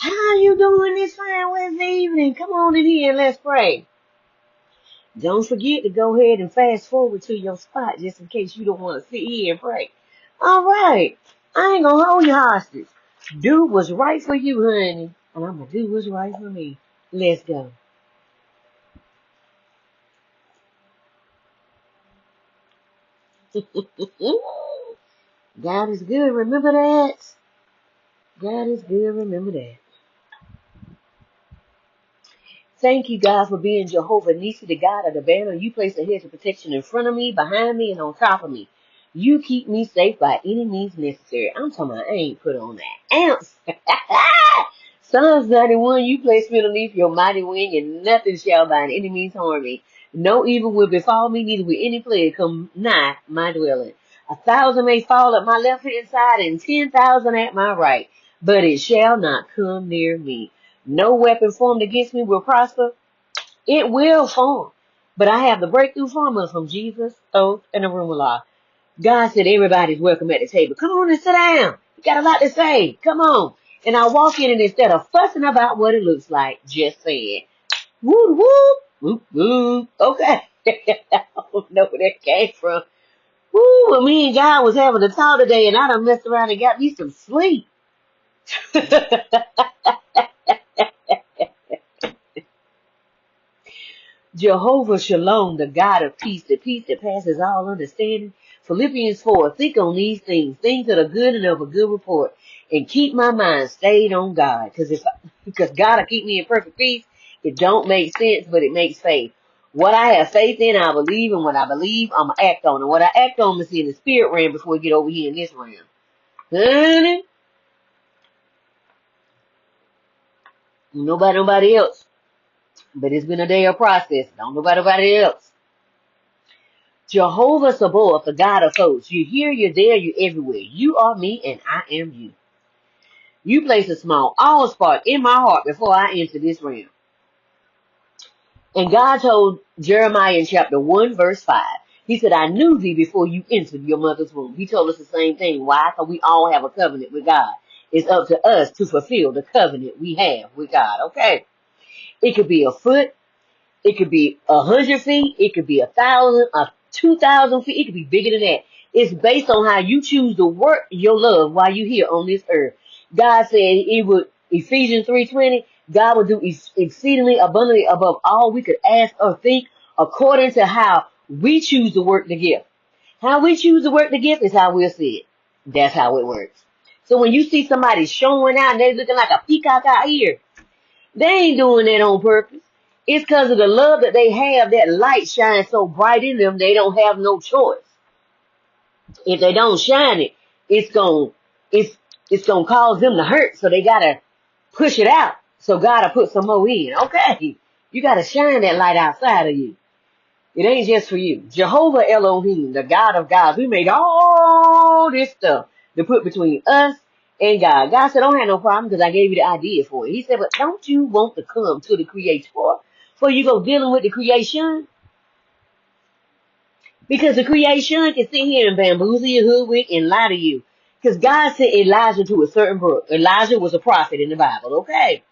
How you doing this fine Wednesday evening? Come on in here and let's pray. Don't forget to go ahead and fast forward to your spot just in case you don't want to sit here and pray. All right. I ain't gonna hold you hostage. Do what's right for you, honey. And I'm gonna do what's right for me. Let's go. God is good. Remember that. God is good. Remember that. Thank you, God, for being Jehovah Nissi, the God of the banner. You place a hedge of protection in front of me, behind me, and on top of me. You keep me safe by any means necessary. I'm talking about I ain't put on that ounce. Psalms 91, you place me underneath your mighty wing, and nothing shall by any means harm me. No evil will befall me, neither will any plague come nigh my dwelling. 1,000 may fall at my left hand side, and 10,000 at my right, but it shall not come near me. No weapon formed against me will prosper. It will form. But I have the breakthrough formula from Jesus, oath, and the room of law. God said everybody's welcome at the table. Come on and sit down. You got a lot to say. Come on. And I walk in and instead of fussing about what it looks like, just say it. Woo, woo, woo, woo. Okay. I don't know where that came from. Woo, well, me and God was having a talk today and I done messed around and got me some sleep. Jehovah Shalom, the God of peace, the peace that passes all understanding. Philippians 4, think on these things that are good and of a good report, and keep my mind stayed on God. Because God will keep me in perfect peace. It don't make sense, but it makes faith. What I have faith in, I believe, and what I believe, I'm going to act on. And what I act on is in the spirit realm before we get over here in this realm. Honey? Nobody else. But it's been a day of process. Don't nobody else. Jehovah Sabaoth, the God of hosts. You're here, you're there, you're everywhere. You are me and I am you. You place a small all spot in my heart before I enter this realm. And God told Jeremiah in chapter 1, verse 5, he said, I knew thee before you entered your mother's womb. He told us the same thing. Why? Because we all have a covenant with God. It's up to us to fulfill the covenant we have with God. Okay. It could be a foot. It could be 100 feet. It could be 1,000, 2,000 feet. It could be bigger than that. It's based on how you choose to work your love while you're here on this earth. God said it would, Ephesians 3:20, God would do exceedingly abundantly above all we could ask or think according to how we choose to work the gift. How we choose to work the gift is how we'll see it. That's how it works. So when you see somebody showing out and they're looking like a peacock out here, they ain't doing that on purpose. It's because of the love that they have. That light shines so bright in them, they don't have no choice. If they don't shine it, it's gonna cause them to hurt. So they gotta push it out. So God will put some more in. Okay, you gotta shine that light outside of you. It ain't just for you. Jehovah Elohim, the God of gods. We made all this stuff to put between us and God. God said, don't have no problem because I gave you the idea for it. He said, but don't you want to come to the Creator before you go dealing with the creation? Because the creation can sit here and bamboozle you, hoodwink, and lie to you. Because God sent Elijah to a certain brook. Elijah was a prophet in the Bible, okay?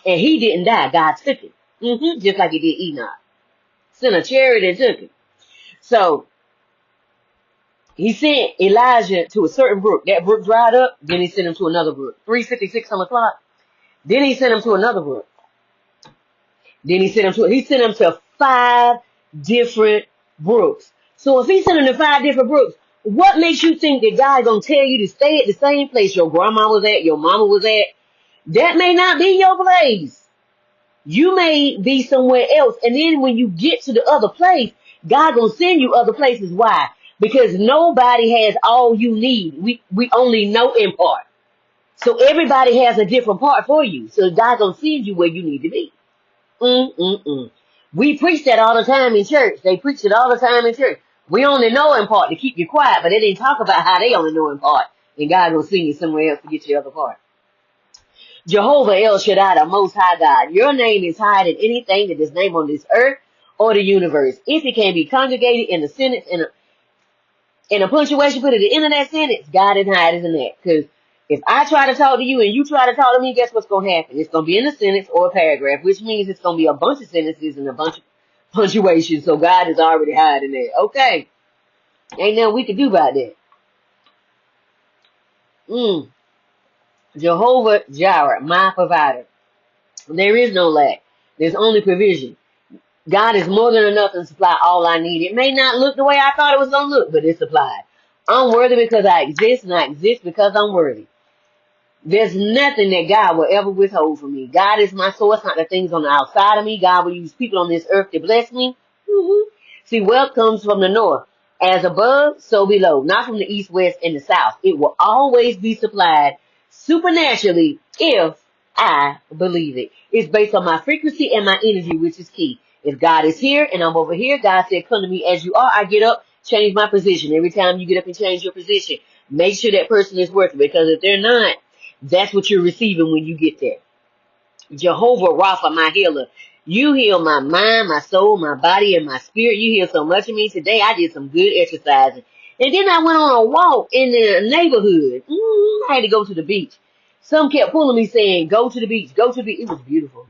And he didn't die. God took him. Just like he did Enoch. Sent a chariot and took him. So, he sent Elijah to a certain brook. That brook dried up. Then he sent him to another brook. 3:56 on the clock. Then he sent him to another brook. Then he sent him to 5 different brooks. So if he sent him to 5 different brooks, what makes you think that God gonna tell you to stay at the same place your grandma was at, your mama was at? That may not be your place. You may be somewhere else. And then when you get to the other place, God gonna send you other places. Why? Because nobody has all you need. We only know in part. So everybody has a different part for you. So God gonna send you where you need to be. We preach that all the time in church. They preach it all the time in church. We only know in part to keep you quiet, but they didn't talk about how they only know in part. And God will send you somewhere else to get your other part. Jehovah El Shaddai, the Most High God. Your name is higher than anything that is named on this earth or the universe. If it can be conjugated in a sentence, in a punctuation, put at the end of that sentence, God is higher than that. Because If I try to talk to you and you try to talk to me, guess what's going to happen? It's going to be in a sentence or a paragraph, which means it's going to be a bunch of sentences and a bunch of punctuation. So God is already hiding that. Okay. Ain't nothing we can do about that. Jehovah Jireh, my provider. There is no lack. There's only provision. God is more than enough to supply all I need. It may not look the way I thought it was going to look, but it's supplied. I'm worthy because I exist, and I exist because I'm worthy. There's nothing that God will ever withhold from me. God is my source, not the things on the outside of me. God will use people on this earth to bless me. See, wealth comes from the north. As above, so below. Not from the east, west, and the south. It will always be supplied supernaturally if I believe it. It's based on my frequency and my energy, which is key. If God is here and I'm over here, God said, come to me as you are. I get up, change my position. Every time you get up and change your position, make sure that person is worth it. Because if they're not, that's what you're receiving when you get there. Jehovah Rapha, my healer. You heal my mind, my soul, my body, and my spirit. You heal so much of me. Today I did some good exercising. And then I went on a walk in the neighborhood. I had to go to the beach. Some kept pulling me saying, go to the beach, go to the beach. It was beautiful.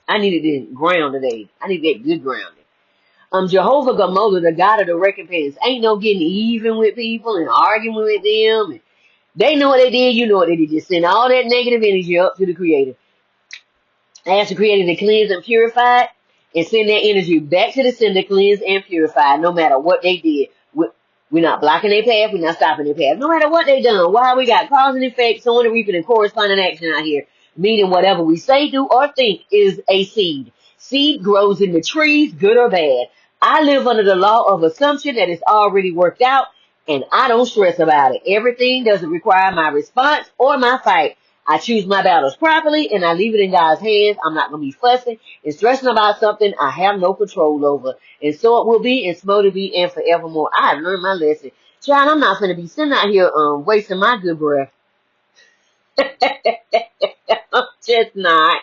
I needed the ground today. I needed that good grounding. Jehovah Gamola, the God of the recompense. Ain't no getting even with people and arguing with them. And they know what they did, you know what they did. Just send all that negative energy up to the Creator. Ask the Creator to cleanse and purify it, and send that energy back to the sender, cleanse and purify, no matter what they did. We're not blocking their path, we're not stopping their path. No matter what they done, why we got cause and effect, sowing and reaping and corresponding action out here. Meaning whatever we say, do, or think is a seed. Seed grows in the trees, good or bad. I live under the law of assumption that it's already worked out, and I don't stress about it. Everything doesn't require my response or my fight. I choose my battles properly, and I leave it in God's hands. I'm not going to be fussing and stressing about something I have no control over. And so it will be, and so to be, and forevermore. I have learned my lesson. Child, I'm not going to be sitting out here wasting my good breath. I'm just not.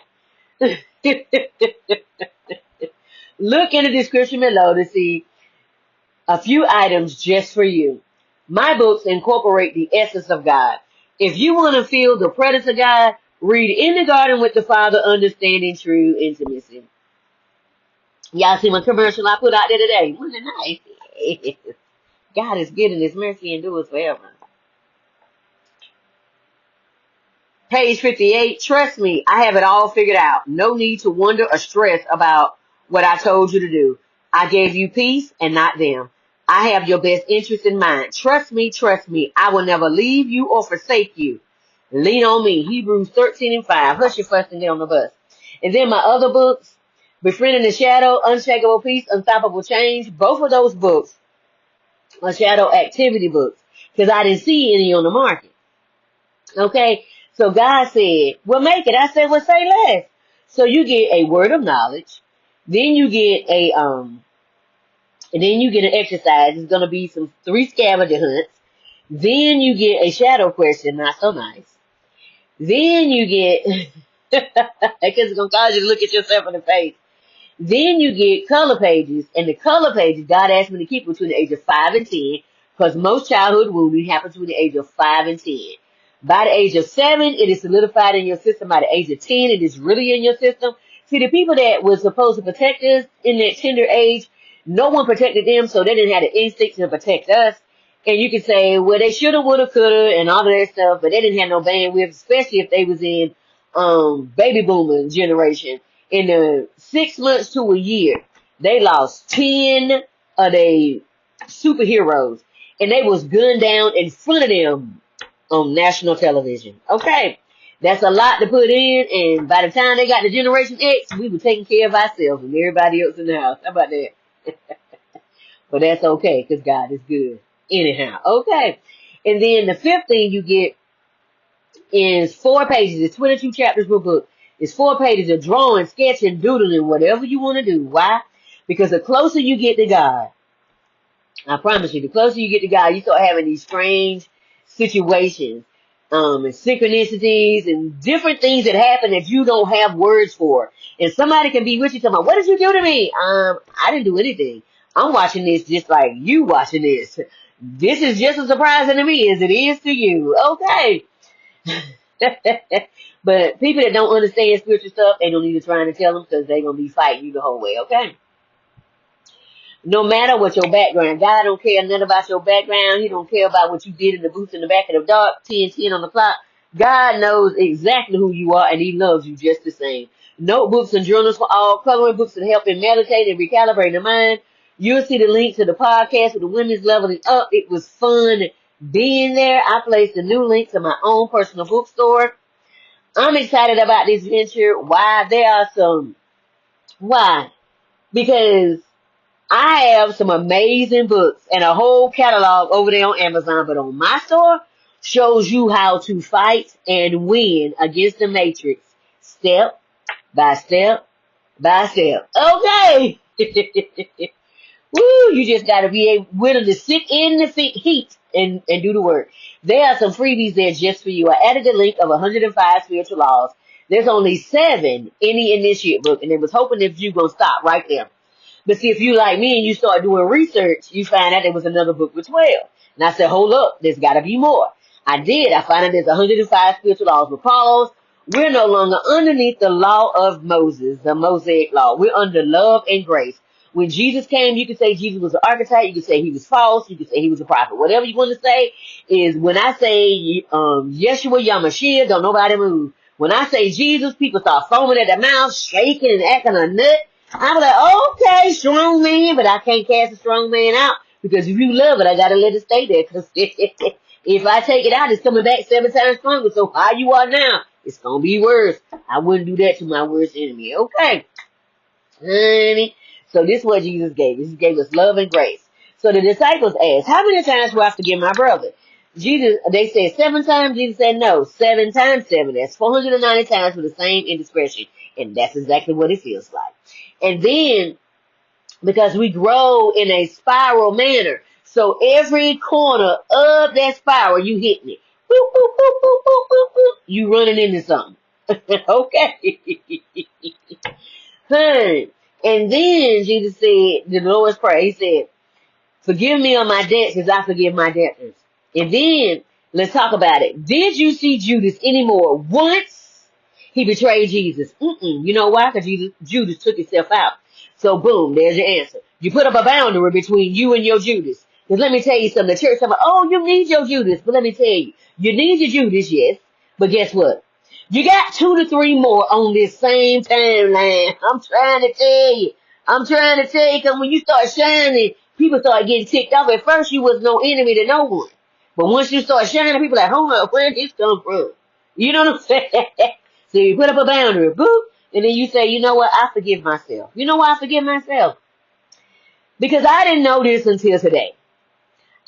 Look in the description below to see a few items just for you. My books incorporate the essence of God. If you want to feel the presence of God, read In the Garden with the Father, Understanding True Intimacy. Y'all see my commercial I put out there today? Wasn't it nice? God is good in His mercy endures forever. Page 58, trust me, I have it all figured out. No need to wonder or stress about what I told you to do. I gave you peace and not them. I have your best interest in mind. Trust me, I will never leave you or forsake you. Lean on me. Hebrews 13:5. Hush your fuss and get on the bus. And then my other books, Befriending the Shadow, Unshakable Peace, Unstoppable Change. Both of those books are shadow activity books because I didn't see any on the market. Okay, so God said, well, make it. I said, well, say less. So you get a word of knowledge. Then you get and then you get an exercise. It's going to be some 3 scavenger hunts. Then you get a shadow question, not so nice. Then you get, because it's going to cause you to look at yourself in the face. Then you get color pages. And the color pages, God asked me to keep between the age of 5 and 10, because most childhood wounding happens between the age of 5 and 10. By the age of 7, it is solidified in your system. By the age of 10, it is really in your system. See, the people that were supposed to protect us in that tender age, no one protected them, so they didn't have the instinct to protect us. And you can say, well, they shoulda, woulda, coulda, and all of that stuff, but they didn't have no bandwidth, especially if they was in baby boomer generation. In the 6 months to a year, they lost 10 of their superheroes, and they was gunned down in front of them on national television. Okay, that's a lot to put in, and by the time they got to Generation X, we were taking care of ourselves and everybody else in the house. How about that? But that's okay, because God is good. Anyhow, okay. And then the 5th thing you get is 4 pages. It's 22 chapters per book. It's 4 pages of drawing, sketching, doodling, whatever you want to do. Why? Because the closer you get to God, I promise you, the closer you get to God, you start having these strange situations, and synchronicities and different things that happen that you don't have words for. And somebody can be with you talking about, what did you do to me? I didn't do anything. I'm watching this just like you watching this. This is just as surprising to me as it is to you. Okay. But people that don't understand spiritual stuff, ain't no need to trying to tell them because they're going to be fighting you the whole way, okay? No matter what your background. God don't care nothing about your background. He don't care about what you did in the booth in the back of the dark, 10 on the clock. God knows exactly who you are, and he loves you just the same. Notebooks and journals for all, coloring books that help in meditate and recalibrate the mind. You'll see the link to the podcast with the women's leveling up. It was fun being there. I placed a new link to my own personal bookstore. I'm excited about this venture. Why? Why? Because I have some amazing books and a whole catalog over there on Amazon, but on my store shows you how to fight and win against the matrix step by step by step. Okay. Woo, you just gotta be willing to sit in the heat and do the work. There are some freebies there just for you. I added the link of 105 spiritual laws. There's only 7 in the initiate book, and I was hoping if you gonna stop right there. But see, if you like me and you start doing research, you find out there was another book with 12. And I said, hold up, there's got to be more. I did. I found out there's 105 spiritual laws. But pause, we're no longer underneath the law of Moses, the Mosaic law. We're under love and grace. When Jesus came, you could say Jesus was an archetype. You could say he was false. You could say he was a prophet. Whatever you want to say is when I say Yeshua Yamashiach, don't nobody move. When I say Jesus, people start foaming at the mouth, shaking and acting a nut. I'm like, okay, strong man, but I can't cast a strong man out because if you love it, I gotta let it stay there. Because if I take it out, it's coming back 7 times stronger. So how you are now, it's gonna be worse. I wouldn't do that to my worst enemy. Okay, honey. So this is what Jesus gave us. He gave us love and grace. So the disciples asked, how many times will I forgive my brother? They said 7 times. Jesus said no, 7 times 7. That's 490 times for the same indiscretion. And that's exactly what it feels like. And then, because we grow in a spiral manner, so every corner of that spiral, you hitting it. Boop, boop, boop, boop, boop, boop, boop. You running into something. Okay. And then Jesus said, the Lord's Prayer, he said, forgive me on my debts as I forgive my debtors. And then, let's talk about it. Did you see Judas anymore? Once he betrayed Jesus. You know why? Because Judas took himself out. So boom, there's your answer. You put up a boundary between you and your Judas. Because let me tell you something. The church talking about, oh, you need your Judas. But let me tell you, you need your Judas, yes. But guess what? You got 2 to 3 more on this same timeline. I'm trying to tell you. Because when you start shining, people start getting ticked off. At first, you was no enemy to no one. But once you start shining, people are like, hold up, where did this come from? You know what I'm saying? So you put up a boundary, boop, and then you say, you know what, I forgive myself. You know why I forgive myself? Because I didn't know this until today.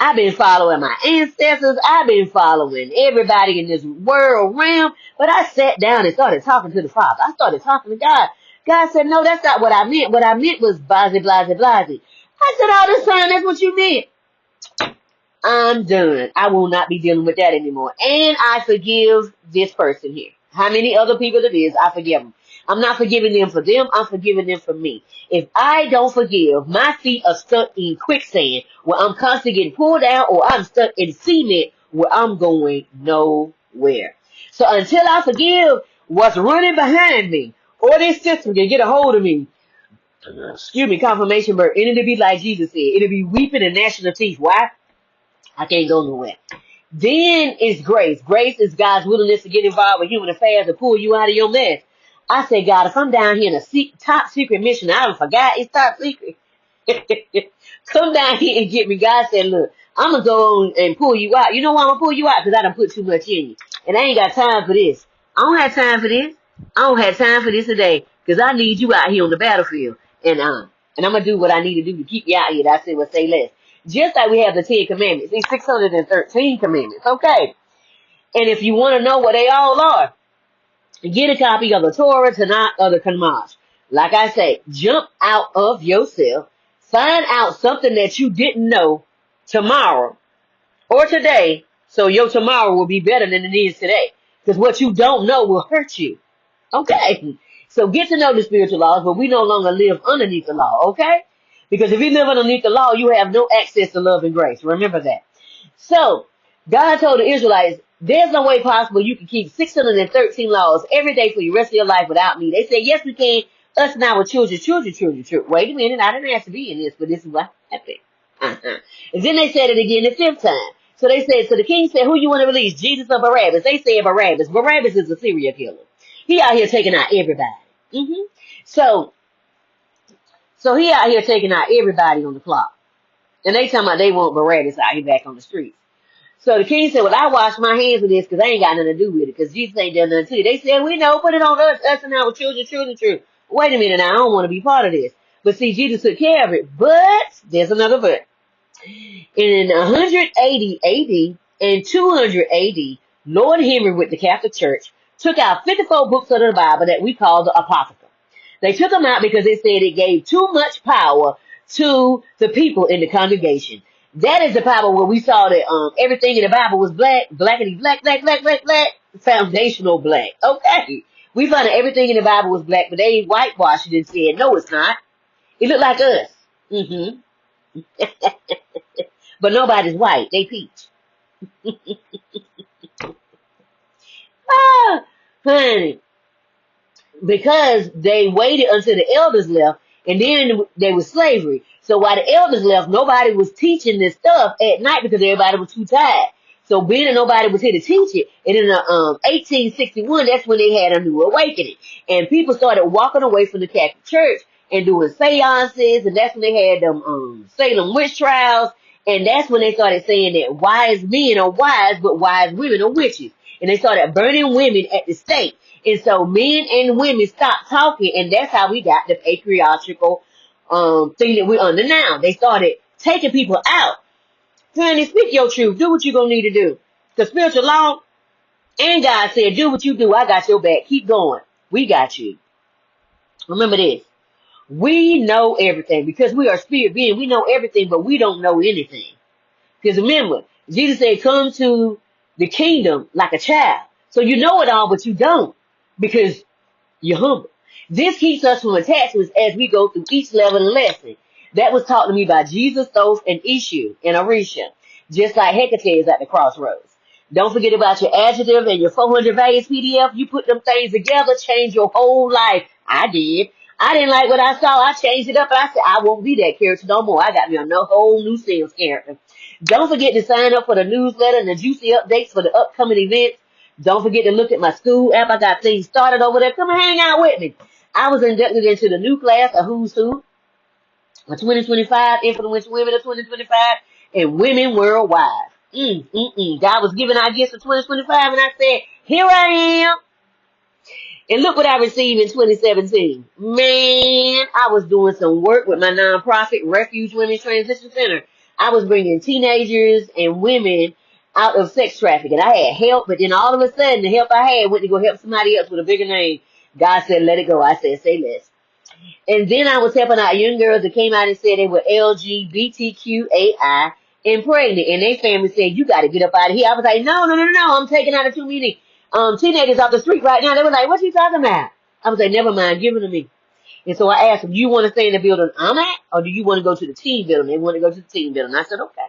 I've been following my ancestors. I've been following everybody in this world realm. But I sat down and started talking to the Father. I started talking to God. God said, no, that's not what I meant. What I meant was blase, blase, blase. I said, all this time, that's what you meant. I'm done. I will not be dealing with that anymore. And I forgive this person here. How many other people it is, I forgive them. I'm not forgiving them for them. I'm forgiving them for me. If I don't forgive, my feet are stuck in quicksand where I'm constantly getting pulled down, or I'm stuck in cement where I'm going nowhere. So until I forgive what's running behind me, or this system can get a hold of me, excuse me, confirmation bird, and it'll be like Jesus said, it'll be weeping and gnashing of teeth. Why? I can't go nowhere. Then it's grace. Grace is God's willingness to get involved with human affairs to pull you out of your mess. I say, God, if I'm down here in a top secret mission, I don't forgot it's top secret. Come down here and get me. God said, look, I'm going to go on and pull you out. You know why I'm going to pull you out? Because I done put too much in you. And I ain't got time for this. I don't have time for this. I don't have time for this today. Because I need you out here on the battlefield. And I'm going to do what I need to do to keep you out here. I said, well, say less. Just like we have the 10 commandments. These 613 commandments. Okay. And if you want to know what they all are, get a copy of the Torah, Tanakh, or the Chumash. Like I say, jump out of yourself. Find out something that you didn't know tomorrow or today, so your tomorrow will be better than it is today. Because what you don't know will hurt you. Okay? So get to know the spiritual laws, but we no longer live underneath the law, okay? Because if you live underneath the law, you have no access to love and grace. Remember that. So, God told the Israelites, There's no way possible you can keep 613 laws every day for the rest of your life without me. They said, yes, we can. Us and our children. Wait a minute, I didn't ask to be in this, but this is what happened. And then they said it again the fifth time. So they said, so the king said, who you want to release, Jesus or Barabbas? They said Barabbas. Barabbas is a serial killer. He out here taking out everybody. So he out here taking out everybody on the clock. And they talking about they want Barabbas out here back on the streets. So the king said, well, I wash my hands with this because I ain't got nothing to do with it because Jesus ain't done nothing to you. They said, we know, put it on us and our children. Wait a minute now, I don't want to be part of this. But see, Jesus took care of it. But, there's another but. In 180 AD and 200 AD, Lord Henry with the Catholic Church took out 54 books of the Bible that we call the Apocrypha. They took them out because they said it gave too much power to the people in the congregation. That is the Bible where we saw that everything in the Bible was black, blackity black, foundational black. Okay. We found that everything in the Bible was black, but they whitewashed it and said, no, it's not. It looked like us. But nobody's white. They peach. Honey. Because they waited until the elders left, and then there was slavery. So while the elders left, nobody was teaching this stuff at night because everybody was too tired. So being that nobody was here to teach it, and in 1861, that's when they had a new awakening. And people started walking away from the Catholic Church and doing seances, and that's when they had them Salem witch trials, and that's when they started saying that wise men are wise, but wise women are witches. And they started burning women at the stake. And so men and women stopped talking, and that's how we got the patriarchal thing that we're under now. They started taking people out. Honey, speak your truth. Do what you're going to need to do. Because spiritual law and God said, do what you do. I got your back. Keep going. We got you. Remember this. We know everything because we are spirit being. We know everything, but we don't know anything. Because remember, Jesus said, come to the kingdom like a child. So you know it all, but you don't because you're humble. This keeps us from attachments as we go through each level and lesson. That was taught to me by Jesus, Thoth, and Ishu, and Arisha. Just like Hecate is at the crossroads. Don't forget about your adjective and your 400 values PDF. You put them things together, change your whole life. I did. I didn't like what I saw. I changed it up, and I said, I won't be that character no more. I got me a whole new sales character. Don't forget to sign up for the newsletter and the juicy updates for the upcoming events. Don't forget to look at my school app. I got things started over there. Come and hang out with me. I was inducted into the new class, a Who's Who, a 2025, Influential Women of 2025, and Women Worldwide. God was giving our gifts for 2025, and I said, here I am. And look what I received in 2017. Man, I was doing some work with my nonprofit, Refuge Women's Transition Center. I was bringing teenagers and women out of sex trafficking. I had help, but then all of a sudden, the help I had went to go help somebody else with a bigger name. God said, let it go. I said, say less. And then I was helping out young girls that came out and said they were LGBTQAI and pregnant. And their family said, you got to get up out of here. I was like, no. I'm taking out of too many teenagers off the street right now. They were like, what you talking about? I was like, never mind, give them to me. And so I asked them, do you want to stay in the building I'm at, or do you want to go to the team building? They want to go to the team building. I said, okay.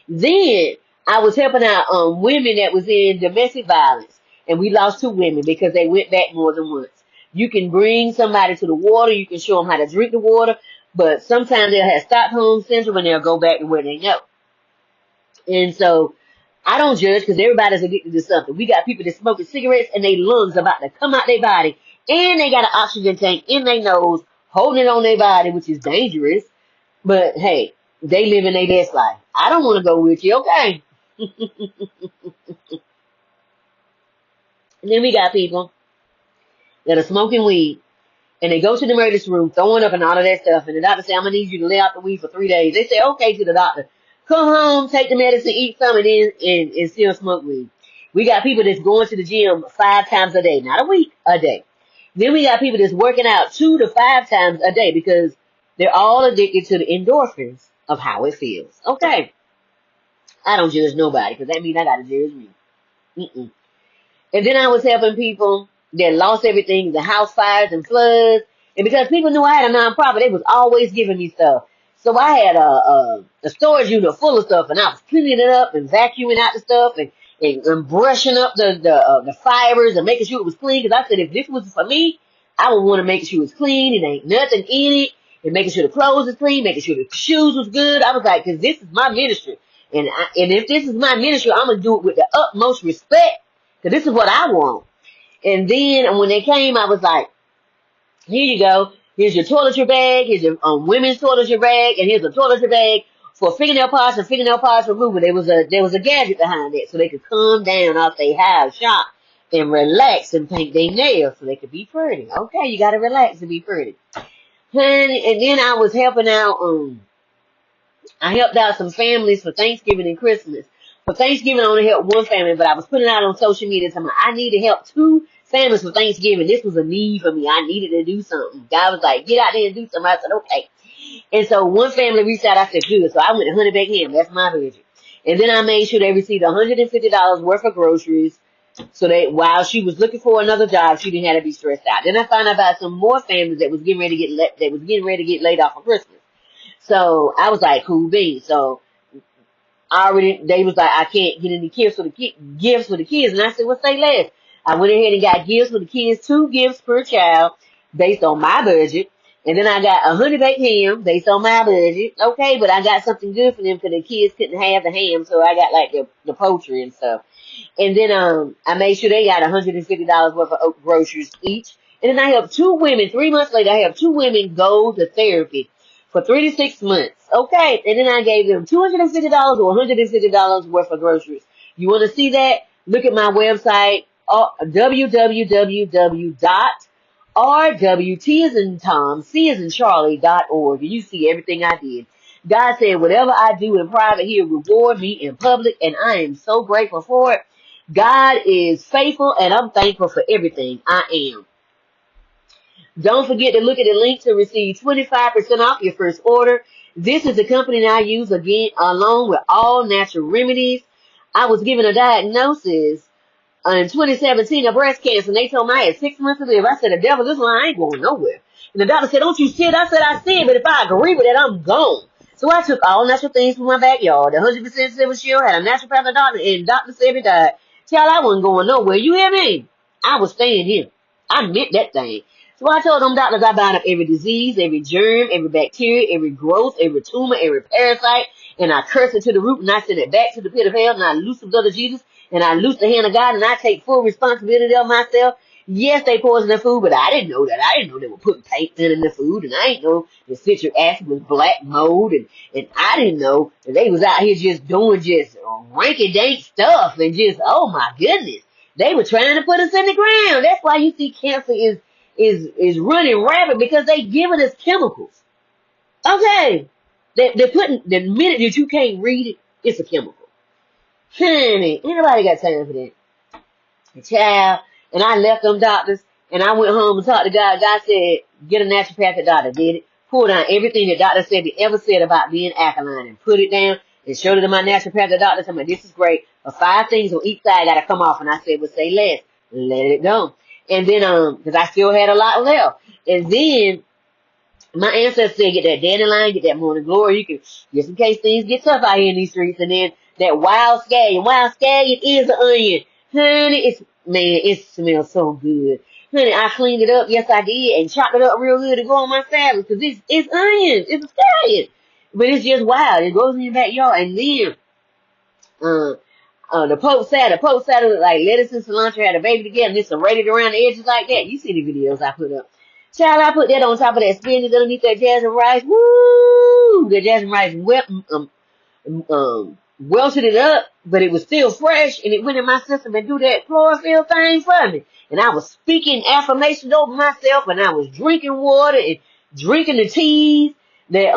Then I was helping out women that was in domestic violence, and we lost 2 women because they went back more than once. You can bring somebody to the water, you can show them how to drink the water, but sometimes they'll have Stockholm syndrome and they'll go back to where they know. And so I don't judge because everybody's addicted to something. We got people that smoking cigarettes and their lungs about to come out their body, and they got an oxygen tank in their nose, holding it on their body, which is dangerous. But hey, they living their best life. I don't want to go with you, okay? And then we got people that are smoking weed, and they go to the emergency room, throwing up and all of that stuff, and the doctor say, I'm going to need you to lay out the weed for 3 days. They say, okay, to the doctor. Come home, take the medicine, eat some, and still smoke weed. We got people that's going to the gym 5 times a day, not a week, a day. Then we got people that's working out 2 to 5 times a day because they're all addicted to the endorphins of how it feels. Okay. I don't judge nobody because that means I got to judge me. And then I was helping people that lost everything, the house fires and floods. And because people knew I had a nonprofit, they was always giving me stuff. So I had a storage unit full of stuff, and I was cleaning it up and vacuuming out the stuff and and brushing up the fibers and making sure it was clean. Because I said, if this was for me, I would want to make sure it was clean. It ain't nothing in it. And making sure the clothes is clean, making sure the shoes was good. I was like, because this is my ministry. And if this is my ministry, I'm going to do it with the utmost respect. Because this is what I want. And then when they came, I was like, here you go. Here's your toiletry bag. Here's your women's toiletry bag. And here's a toiletry bag for fingernail polish and fingernail polish removal. There was a gadget behind it so they could calm down off their house shop and relax and paint their nails so they could be pretty. Okay, you got to relax and be pretty. And then I was helping out, I helped out some families for Thanksgiving and Christmas. For Thanksgiving, I only helped one family, but I was putting out on social media saying, I need to help 2 families for Thanksgiving. This was a need for me. I needed to do something. God was like, get out there and do something. I said, okay. And so one family reached out. I said, good. So I went to Honey Baked Ham. That's my budget. And then I made sure they received $150 worth of groceries. So that while she was looking for another job, she didn't have to be stressed out. Then I found out about some more families that was getting ready to get laid off for Christmas. So I was like, cool beans. So they was like, I can't get any gifts for the kids. And I said, well, say less. I went ahead and got gifts for the kids, 2 gifts per child based on my budget. And then I got a Honey Baked Ham based on my budget. Okay, but I got something good for them because the kids couldn't have the ham. So I got like the poultry and stuff. And then I made sure they got $150 worth of groceries each. And then I helped 2 women. 3 months later, I helped 2 women go to therapy for 3 to 6 months. Okay. And then I gave them $250 or $150 worth of groceries. You want to see that? Look at my website, www.rwt as in Tom, C as in Charlie.org. And you see everything I did. God said, whatever I do in private, He'll reward me in public, and I am so grateful for it. God is faithful, and I'm thankful for everything. I am. Don't forget to look at the link to receive 25% off your first order. This is the company that I use, again, along with all natural remedies. I was given a diagnosis in 2017 of breast cancer, and they told me I had 6 months to live. I said, the devil, this one, I ain't going nowhere. And the doctor said, don't you sit? I said, I said, but if I agree with it, I'm gone. So I took all natural things from my backyard. 100% Silver Shield, had a naturopathic doctor, and doctor said he died. Child, I wasn't going nowhere. You hear me? I was staying here. I meant that thing. So I told them doctors I bound up every disease, every germ, every bacteria, every growth, every tumor, every parasite, and I curse it to the root, and I send it back to the pit of hell, and I loose the blood of Jesus, and I loose the hand of God, and I take full responsibility of myself. Yes, they poisoned the food, but I didn't know that. I didn't know they were putting paint in the food, and I didn't know the citric acid was black mold, and I didn't know that they was out here just doing just ranky-dank stuff, and just, oh my goodness, they were trying to put us in the ground. That's why you see cancer is running rapid, because they giving us chemicals. Okay, they're putting, the minute that you can't read it, it's a chemical. Honey, anybody got time for that? Child. And I left them doctors, and I went home and talked to God. God said, get a naturopathic doctor. Did it. Pulled down everything the doctor said he ever said about being alkaline, and put it down and showed it to my naturopathic doctor. I said, this is great. But 5 things on each side got to come off. And I said, well, say less. Let it go. And then, because I still had a lot left. And then my ancestors said, get that dandelion, get that morning glory. You can, just in case things get tough out here in these streets. And then that wild scallion. Wild scallion is an onion. Honey, man, it smells so good. Honey, I cleaned it up. Yes, I did. And chopped it up real good to go on my salad. Because it's onions. It's a scallion. But it's just wild. It grows in your backyard. And then, the poke salad looked like lettuce and cilantro had a baby together, and it's serrated around the edges like that. You see the videos I put up. Child, I put that on top of that spinach underneath that jasmine rice. Woo! The jasmine rice welted it up, but it was still fresh, and it went in my system and do that chlorophyll thing for me. And I was speaking affirmations over myself, and I was drinking water and drinking the teas that,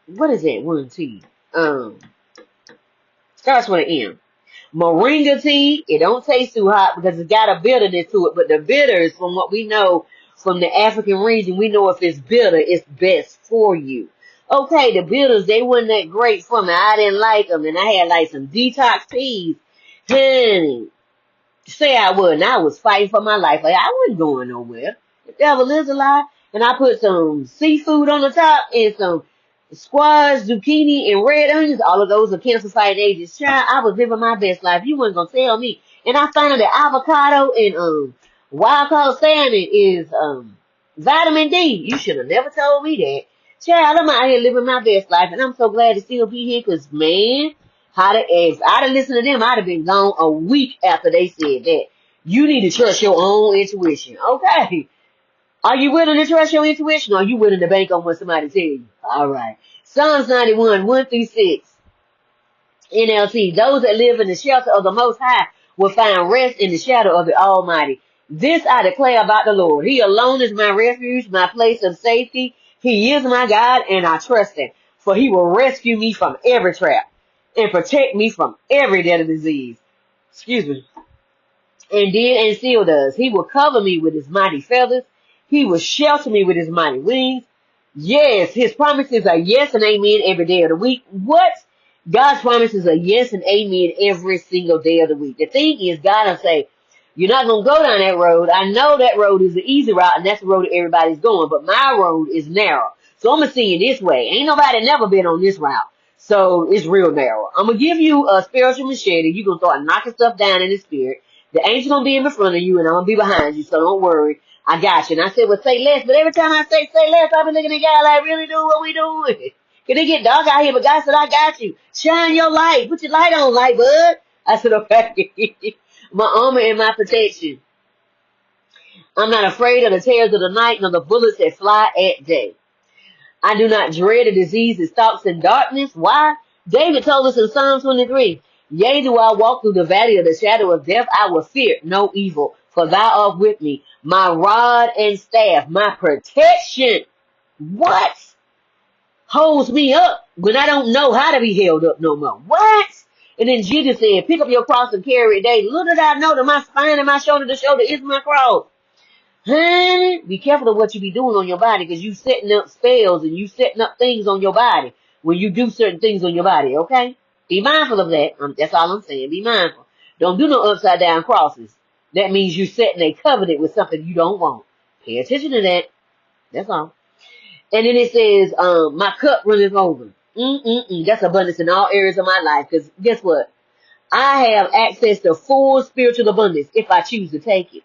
what is that one tea? Starts with an M. Moringa tea. It don't taste too hot because it's got a bitterness to it, but the bitters, from what we know from the African region, we know if it's bitter, it's best for you. Okay, the bitters, they wasn't that great for me. I didn't like them, and I had like some detox teas. Honey, say I wasn't. I was fighting for my life. Like, I wasn't going nowhere. The devil is a lie. And I put some seafood on the top and some squash, zucchini, and red onions. All of those are cancer-fighting agents. Child, I was living my best life. You weren't gonna tell me. And I found out that avocado and wild-caught salmon is vitamin D. You should have never told me that. Child, I'm out here living my best life, and I'm so glad to still be here, because, man, how the eggs. I'd have listened to them, I'd have been gone a week after they said that. You need to trust your own intuition. Okay. Are you willing to trust your intuition, or are you willing to bank on what somebody tell you? All right. Psalms 91, 1-6. NLT. Those that live in the shelter of the Most High will find rest in the shadow of the Almighty. This I declare about the Lord. He alone is my refuge, my place of safety. He is my God, and I trust him. For he will rescue me from every trap and protect me from every deadly disease. Excuse me. And did and still does. He will cover me with his mighty feathers. He will shelter me with his mighty wings. Yes, his promises are yes and amen every day of the week. What? God's promises are yes and amen every single day of the week. The thing is, God will say, you're not going to go down that road. I know that road is the easy route, and that's the road that everybody's going, but my road is narrow. So I'm going to see you this way. Ain't nobody never been on this route. So it's real narrow. I'm going to give you a spiritual machete. You're going to start knocking stuff down in the spirit. The angel's going to be in front of you, and I'm going to be behind you, so don't worry. I got you. And I said, well, say less. But every time I say less, I be looking at God like, really do what we doing? Can it get dark out here? But God said, I got you. Shine your light. Put your light on, light bud. I said, okay. My armor and my protection. I'm not afraid of the terrors of the night, nor the bullets that fly at day. I do not dread a disease that stalks in darkness. Why? David told us in Psalm 23, yea, do I walk through the valley of the shadow of death, I will fear no evil, for thou art with me. My rod and staff, my protection. What? Holds me up when I don't know how to be held up no more. What? And then Jesus said, pick up your cross and carry it daily. Little did I know that my spine and my shoulder to shoulder is my cross. Honey, be careful of what you be doing on your body, because you setting up spells and you setting up things on your body when you do certain things on your body, okay? Be mindful of that. That's all I'm saying. Be mindful. Don't do no upside down crosses. That means you're setting a covenant with something you don't want. Pay attention to that. That's all. And then it says, my cup runneth over. That's abundance in all areas of my life, because guess what? I have access to full spiritual abundance if I choose to take it.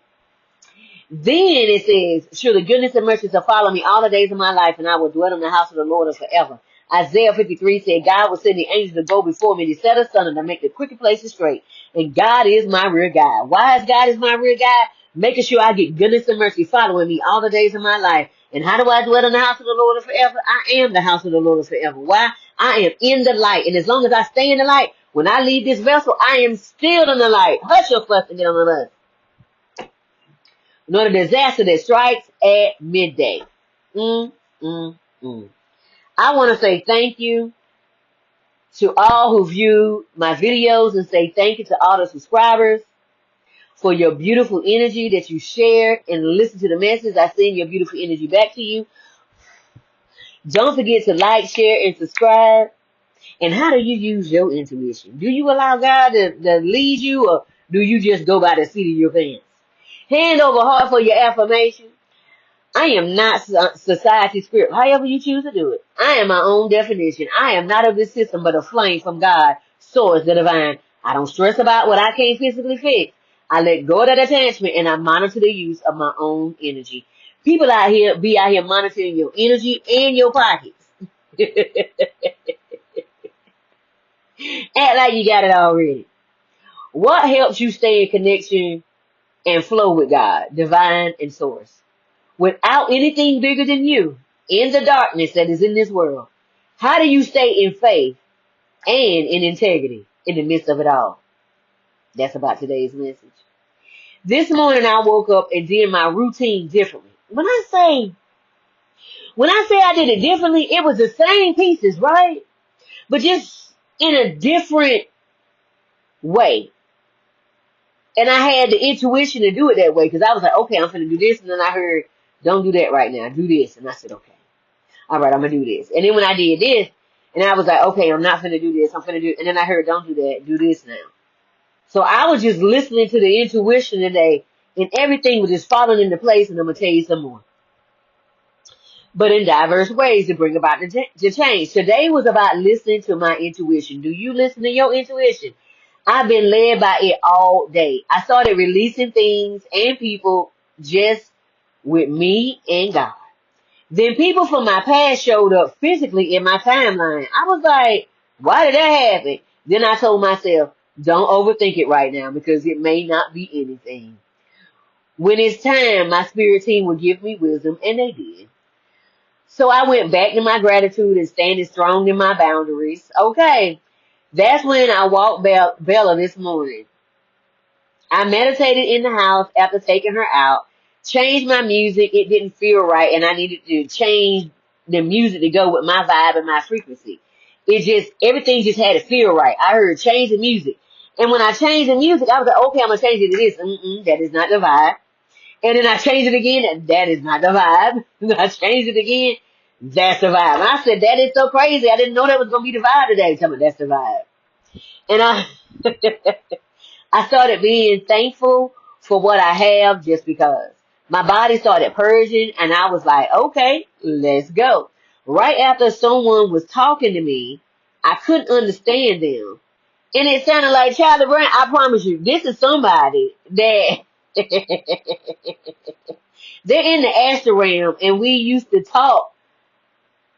Then it says, surely goodness and mercy shall follow me all the days of my life, and I will dwell in the house of the Lord forever. Isaiah 53 said, God will send the angels to go before me to set asunder to make the crooked places straight. And God is my rear guide. Why is God my rear guide? Making sure I get goodness and mercy following me all the days of my life. And how do I dwell in the house of the Lord forever? I am the house of the Lord forever. Why? I am in the light. And as long as I stay in the light, when I leave this vessel, I am still in the light. Hush your fuss and get on the bus. Nor the disaster that strikes at midday. I want to say thank you to all who view my videos, and say thank you to all the subscribers for your beautiful energy that you share and listen to the message. I send your beautiful energy back to you. Don't forget to like, share, and subscribe. And how do you use your intuition? Do you allow God to lead you, or do you just go by the seat of your pants? Hand over heart for your affirmation. I am not society script, however you choose to do it. I am my own definition. I am not of this system, but a flame from God, source, the divine. I don't stress about what I can't physically fix. I let go of that attachment, and I monitor the use of my own energy. People out here be out here monitoring your energy and your pockets. Act like you got it already. What helps you stay in connection and flow with God, divine and source, without anything bigger than you, in the darkness that is in this world? How do you stay in faith and in integrity in the midst of it all? That's about today's message. This morning I woke up and did my routine differently. When I say I did it differently, it was the same pieces, right? But just in a different way. And I had the intuition to do it that way, because I was like, okay, I'm finna do this. And then I heard, don't do that right now. Do this. And I said, okay. All right, I'm going to do this. And then when I did this, and I was like, okay, I'm not finna do this. I'm finna do. And then I heard, don't do that. Do this now. So I was just listening to the intuition today, and everything was just falling into place. And I'm going to tell you some more. but in diverse ways to bring about the change. Today was about listening to my intuition. Do you listen to your intuition? I've been led by it all day. I started releasing things and people just with me and God. Then people from my past showed up physically in my timeline. I was like, why did that happen? Then I told myself, don't overthink it right now because it may not be anything. When it's time, my spirit team will give me wisdom, and they did. So I went back to my gratitude and standing strong in my boundaries. Okay, that's when I walked Bella this morning. I meditated in the house after taking her out, changed my music. It didn't feel right, and I needed to change the music to go with my vibe and my frequency. Everything just had to feel right. I heard change the music. And when I changed the music, I was like, okay, I'm going to change it to this. That is not the vibe. And then I changed it again. That is not the vibe. And I changed it again. That's the vibe. And I said, that is so crazy. I didn't know that was going to be the vibe today. Tell me that's the vibe. And I started being thankful for what I have just because. My body started purging and I was like, okay, let's go. Right after someone was talking to me, I couldn't understand them. And it sounded like Charlie Brown. I promise you, this is somebody that they're in the astral realm and we used to talk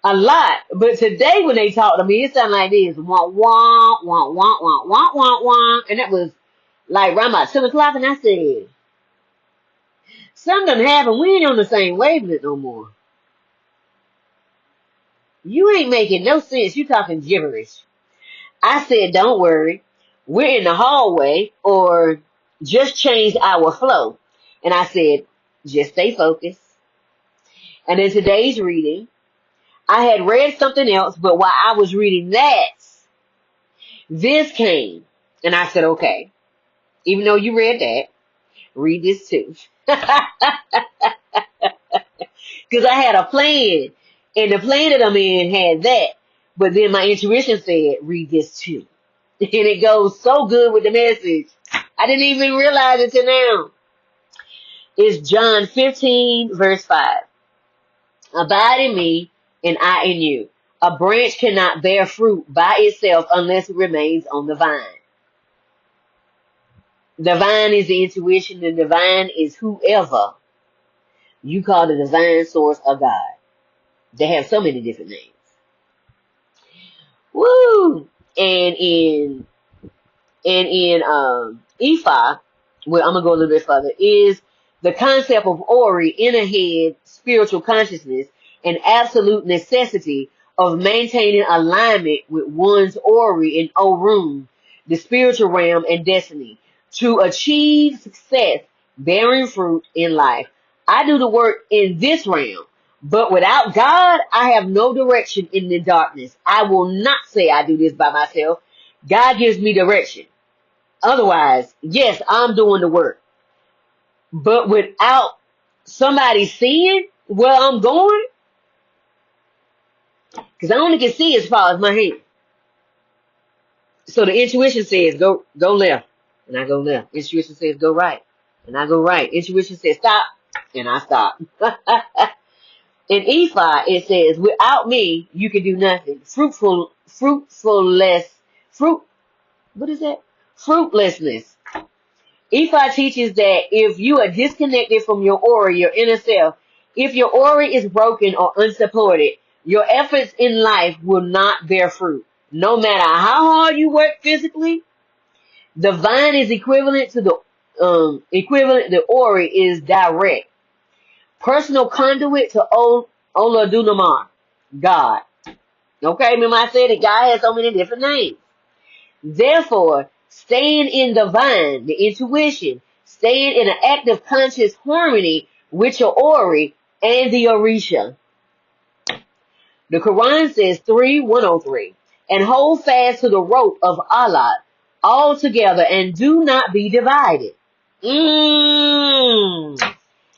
a lot. But today when they talk to me, it sounded like this. Wah, wah, wah, wah, wah, wah, wah, wah. And that was like around about 7 o'clock, and I said, something happened. We ain't on the same wavelength no more. You ain't making no sense. You talking gibberish. I said, don't worry. We're in the hallway, or just change our flow. And I said, just stay focused. And in today's reading, I had read something else, but while I was reading that, this came. And I said, okay, even though you read that, read this too. Because I had a plan, and the plan that I'm in had that, but then my intuition said, read this too. And it goes so good with the message. I didn't even realize it till now. It's John 15, verse 5. Abide in me, and I in you. A branch cannot bear fruit by itself unless it remains on the vine. The vine is the intuition. The divine is whoever you call the divine source of God. They have so many different names. Woo! And in Ifa, where I'm gonna go a little bit further, is the concept of Ori, inner head, spiritual consciousness, and absolute necessity of maintaining alignment with one's Ori and Orun, the spiritual realm and destiny, to achieve success, bearing fruit in life. I do the work in this realm, but without God, I have no direction in the darkness. I will not say I do this by myself. God gives me direction. Otherwise, yes, I'm doing the work. But without somebody seeing where I'm going, because I only can see as far as my hand. So the intuition says, go left, and I go left. Intuition says, go right, and I go right. Intuition says, stop, and I stop. In Ifa, it says, without me, you can do nothing. Fruitlessness. Ifa teaches that if you are disconnected from your aura, your inner self, if your aura is broken or unsupported, your efforts in life will not bear fruit. No matter how hard you work physically, the vine is equivalent to the aura is direct. Personal conduit to Oladunamar, God. Okay, remember I said that God has so many different names. Therefore, staying in the vine, the intuition, staying in an active conscious harmony with your Ori and the Orisha. The Quran says 3:103, and hold fast to the rope of Allah all together and do not be divided.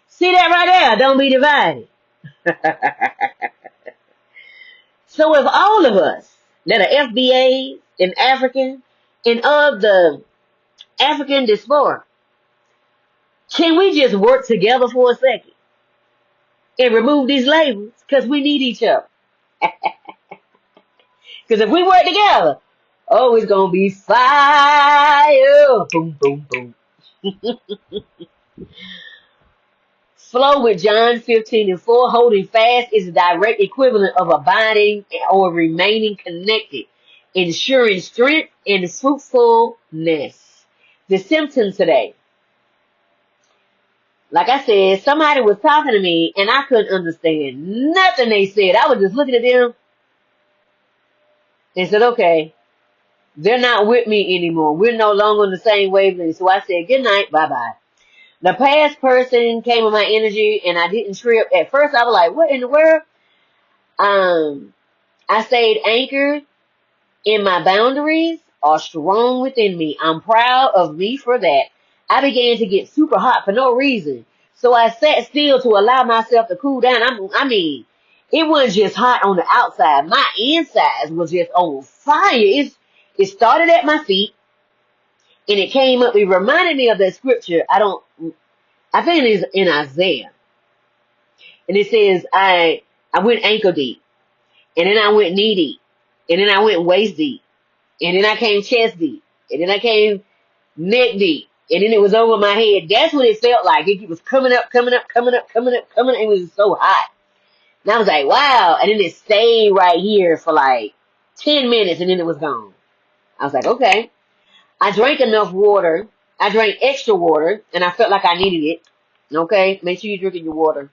See that right there? Don't be divided. So if all of us that are FBAs and African and of the African diaspora, can we just work together for a second and remove these labels because we need each other. Because if we work together, oh, it's going to be fire. Boom, boom, boom. Flow with John 15:4. Holding fast is the direct equivalent of abiding or remaining connected, ensuring strength and fruitfulness. The symptom today. Like I said, somebody was talking to me and I couldn't understand nothing they said. I was just looking at them and said, okay, they're not with me anymore. We're no longer on the same wavelength. So I said, good night, bye-bye. The past person came with my energy and I didn't trip. At first I was like, what in the world? I stayed anchored in my boundaries are strong within me. I'm proud of me for that. I began to get super hot for no reason. So I sat still to allow myself to cool down. I mean, it wasn't just hot on the outside. My insides was just on fire. It started at my feet and it came up. It reminded me of that scripture. I think it's in Isaiah. And it says, I went ankle deep. And then I went knee deep. And then I went waist deep. And then I came chest deep. And then I came neck deep. And then it was over my head. That's what it felt like. It was coming up, coming up, coming up, coming up, coming up. It was so hot. And I was like, wow. And then it stayed right here for like 10 minutes and then it was gone. I was like, okay. I drank enough water. I drank extra water and I felt like I needed it. Okay? Make sure you're drinking your water.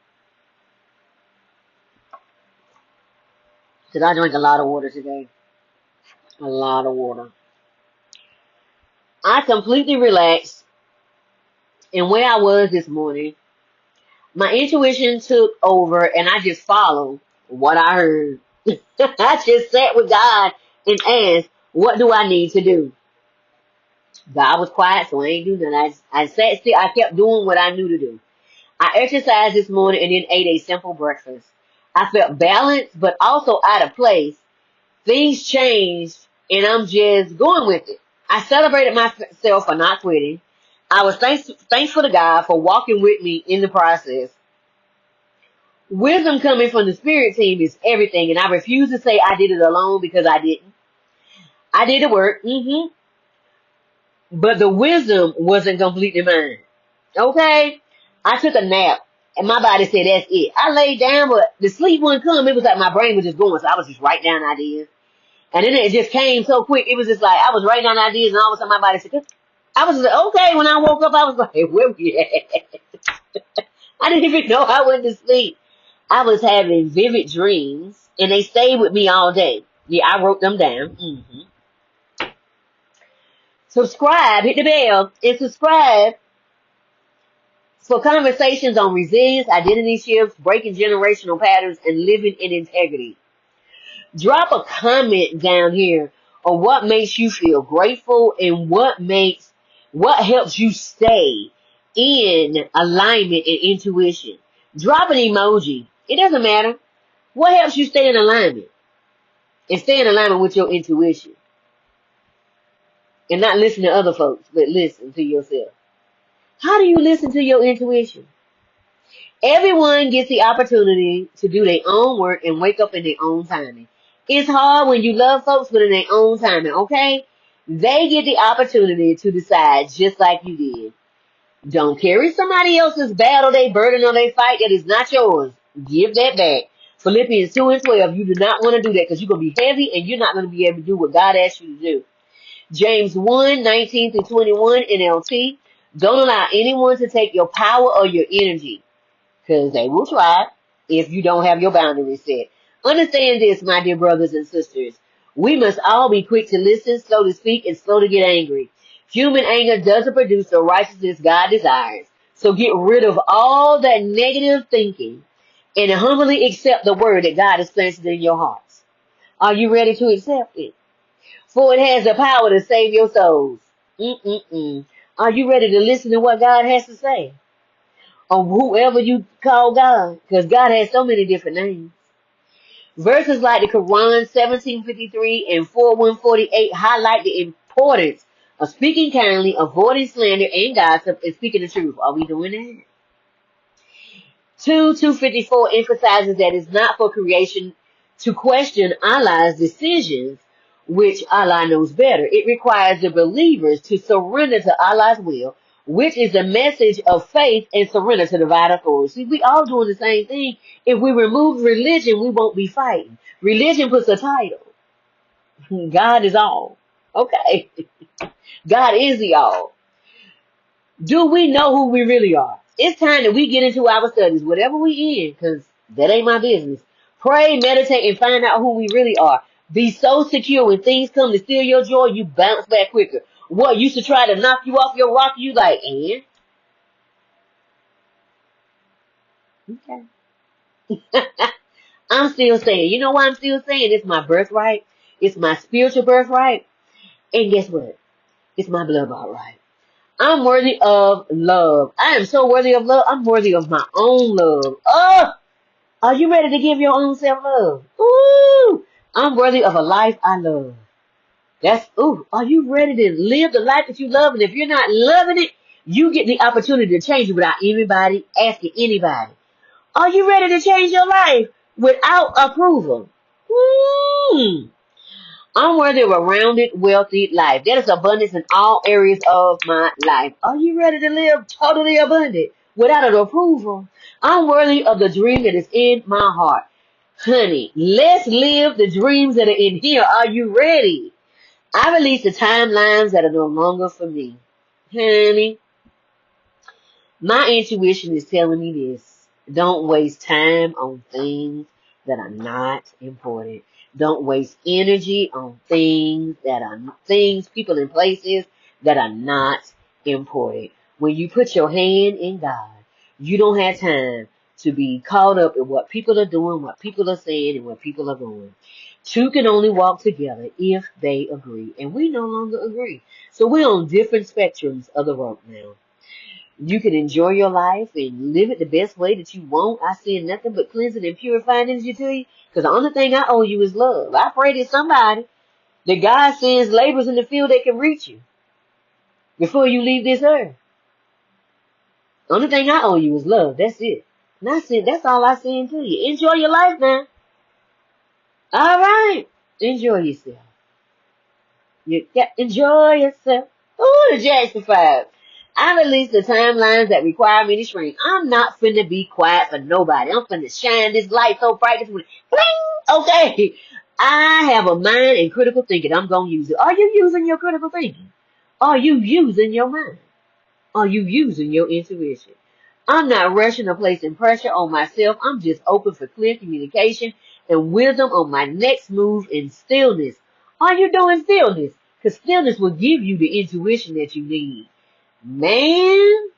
Because I drank a lot of water today. A lot of water. I completely relaxed. And where I was this morning, my intuition took over and I just followed what I heard. I just sat with God and asked, what do I need to do? God was quiet, so I ain't do nothing. I sat still. I kept doing what I knew to do. I exercised this morning and then ate a simple breakfast. I felt balanced, but also out of place. Things changed and I'm just going with it. I celebrated myself for not quitting. I was thankful to God for walking with me in the process. Wisdom coming from the spirit team is everything, and I refuse to say I did it alone because I didn't. I did the work, but the wisdom wasn't completely mine. Okay? I took a nap, and my body said, that's it. I laid down, but the sleep wouldn't come. It was like my brain was just going, so I was just writing down ideas. And then it just came so quick. It was just like, I was writing down ideas, and all of a sudden my body said, I was like, okay. When I woke up, I was like, where we at? I didn't even know I went to sleep. I was having vivid dreams, and they stayed with me all day. Yeah, I wrote them down. Subscribe, hit the bell, and subscribe for conversations on resilience, identity shifts, breaking generational patterns, and living in integrity. Drop a comment down here on what makes you feel grateful and what helps you stay in alignment and intuition. Drop an emoji. It doesn't matter. What helps you stay in alignment? And stay in alignment with your intuition. And not listen to other folks, but listen to yourself. How do you listen to your intuition? Everyone gets the opportunity to do their own work and wake up in their own timing. It's hard when you love folks, but in their own timing, okay? They get the opportunity to decide just like you did. Don't carry somebody else's battle, they burden, or they fight that is not yours. Give that back. Philippians 2:12, you do not want to do that because you're going to be heavy and you're not going to be able to do what God asked you to do. James 1:19-21 NLT, don't allow anyone to take your power or your energy because they will try if you don't have your boundaries set. Understand this, my dear brothers and sisters. We must all be quick to listen, slow to speak, and slow to get angry. Human anger doesn't produce the righteousness God desires. So get rid of all that negative thinking and humbly accept the word that God has planted in your hearts. Are you ready to accept it? For it has the power to save your souls. Are you ready to listen to what God has to say? Or whoever you call God? Because God has so many different names. Verses like the Quran 17:53 and 4:148 highlight the importance of speaking kindly, avoiding slander and gossip, and speaking the truth. Are we doing that? 2:254 emphasizes that it's not for creation to question Allah's decisions, which Allah knows better. It requires the believers to surrender to Allah's will, which is the message of faith and surrender to divine authority. See, we all doing the same thing. If we remove religion, we won't be fighting. Religion puts a title. God is all. Okay. God is the all. Do we know who we really are? It's time that we get into our studies, whatever we in, because that ain't my business. Pray, meditate, and find out who we really are. Be so secure when things come to steal your joy, you bounce back quicker. What used to try to knock you off your rock, you like, and? Okay. I'm still saying, you know why I'm still saying? It's my birthright. It's my spiritual birthright. And guess what? It's my blood right. I'm worthy of love. I am so worthy of love. I'm worthy of my own love. Oh, are you ready to give your own self love? Ooh, I'm worthy of a life I love. Are you ready to live the life that you love? And if you're not loving it, you get the opportunity to change it without anybody asking anybody. Are you ready to change your life without approval? I'm worthy of a rounded, wealthy life. There is abundance in all areas of my life. Are you ready to live totally abundant without an approval? I'm worthy of the dream that is in my heart. Honey, let's live the dreams that are in here. Are you ready? I release the timelines that are no longer for me. Honey, my intuition is telling me this. Don't waste time on things that are not important. Don't waste energy on things, people, and places that are not important. When you put your hand in God, you don't have time to be caught up in what people are doing, what people are saying, and what people are going. Two can only walk together if they agree. And we no longer agree. So we're on different spectrums of the rope now. You can enjoy your life and live it the best way that you want. I see nothing but cleansing and purifying energy to you. Because the only thing I owe you is love. I pray that somebody, that God sends laborers in the field that can reach you before you leave this earth. The only thing I owe you is love. That's it. And that's all I send to you. Enjoy your life now. All right. Enjoy yourself. Enjoy yourself. Ooh, the Jackson 5. I release the timelines that require me to shrink. I'm not finna be quiet for nobody. I'm finna shine this light so bright this morning. Bling! Okay. I have a mind and critical thinking. I'm gonna use it. Are you using your critical thinking? Are you using your mind? Are you using your intuition? I'm not rushing or placing pressure on myself. I'm just open for clear communication and wisdom on my next move in stillness. Are you doing stillness? Because stillness will give you the intuition that you need. Man,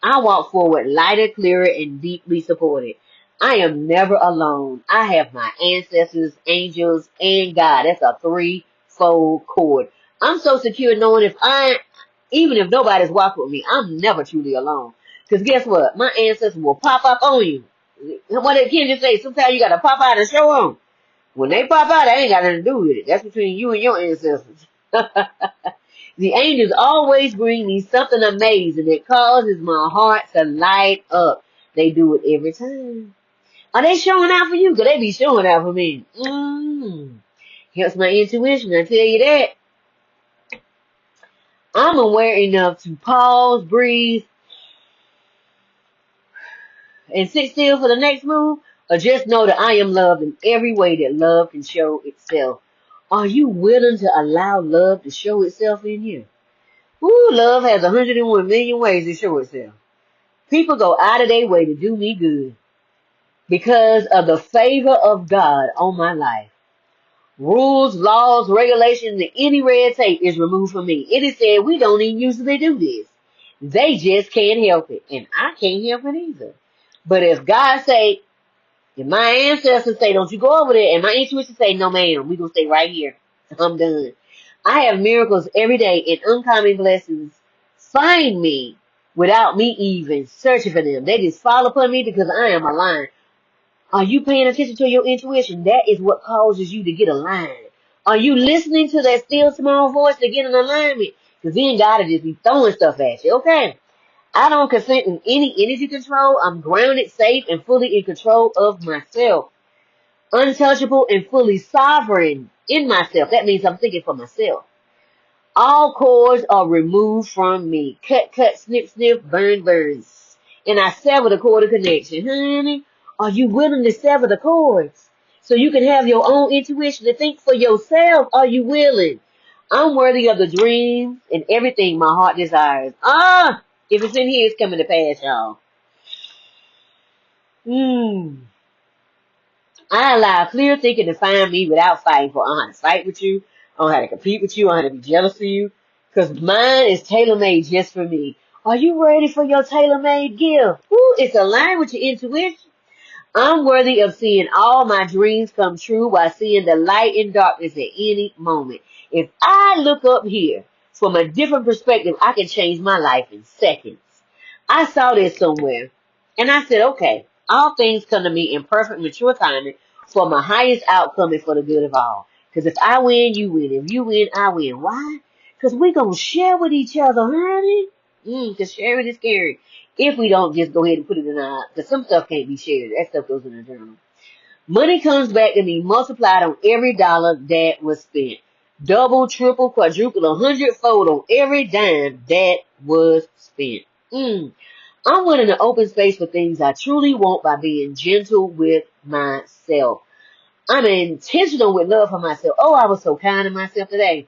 I walk forward lighter, clearer, and deeply supported. I am never alone. I have my ancestors, angels, and God. That's a threefold cord. I'm so secure knowing even if nobody's walking with me, I'm never truly alone. Because guess what? My ancestors will pop up on you. What did Ken just say? Sometimes you got to pop out and show them. When they pop out, they ain't got nothing to do with it. That's between you and your ancestors. The angels always bring me something amazing that causes my heart to light up. They do it every time. Are they showing out for you? Because they be showing out for me. Helps my intuition, I tell you that. I'm aware enough to pause, breathe, and sit still for the next move, or just know that I am loved in every way that love can show itself. Are you willing to allow love to show itself in you? Ooh, love has 101 million ways to show itself. People go out of their way to do me good because of the favor of God on my life. Rules, laws, regulations, and any red tape is removed from me. It is said we don't even usually do this. They just can't help it, and I can't help it either. But if God say, if my ancestors say, don't you go over there, and my intuition say, no ma'am, we gonna stay right here. I'm done. I have miracles every day, and uncommon blessings find me without me even searching for them. They just fall upon me because I am aligned. Are you paying attention to your intuition? That is what causes you to get aligned. Are you listening to that still small voice to get in alignment? Because then God will just be throwing stuff at you. Okay. I don't consent in any energy control. I'm grounded, safe, and fully in control of myself. Untouchable and fully sovereign in myself. That means I'm thinking for myself. All cords are removed from me. Cut, cut, snip, snip, burn, burns. And I sever the cord of connection. Honey, are you willing to sever the cords? So you can have your own intuition to think for yourself. Are you willing? I'm worthy of the dreams and everything my heart desires. If it's in here, it's coming to pass, y'all. I allow clear thinking to find me without fighting for. I don't have to fight with you. I don't have to compete with you. I don't have to be jealous of you. Because mine is tailor-made just for me. Are you ready for your tailor-made gift? Woo, it's aligned with your intuition. I'm worthy of seeing all my dreams come true while seeing the light in darkness at any moment. If I look up here from a different perspective, I can change my life in seconds. I saw this somewhere, and I said, okay, all things come to me in perfect, mature timing for my highest outcome and for the good of all. Because if I win, you win. If you win, I win. Why? Because we're going to share with each other, honey. Because sharing is scary. If we don't just go ahead and put it in our, because some stuff can't be shared. That stuff goes in the journal. Money comes back to me multiplied on every dollar that was spent. Double, triple, quadruple, 100-fold on every dime that was spent. I'm willing to open space for things I truly want by being gentle with myself. I'm intentional with love for myself. Oh, I was so kind to myself today.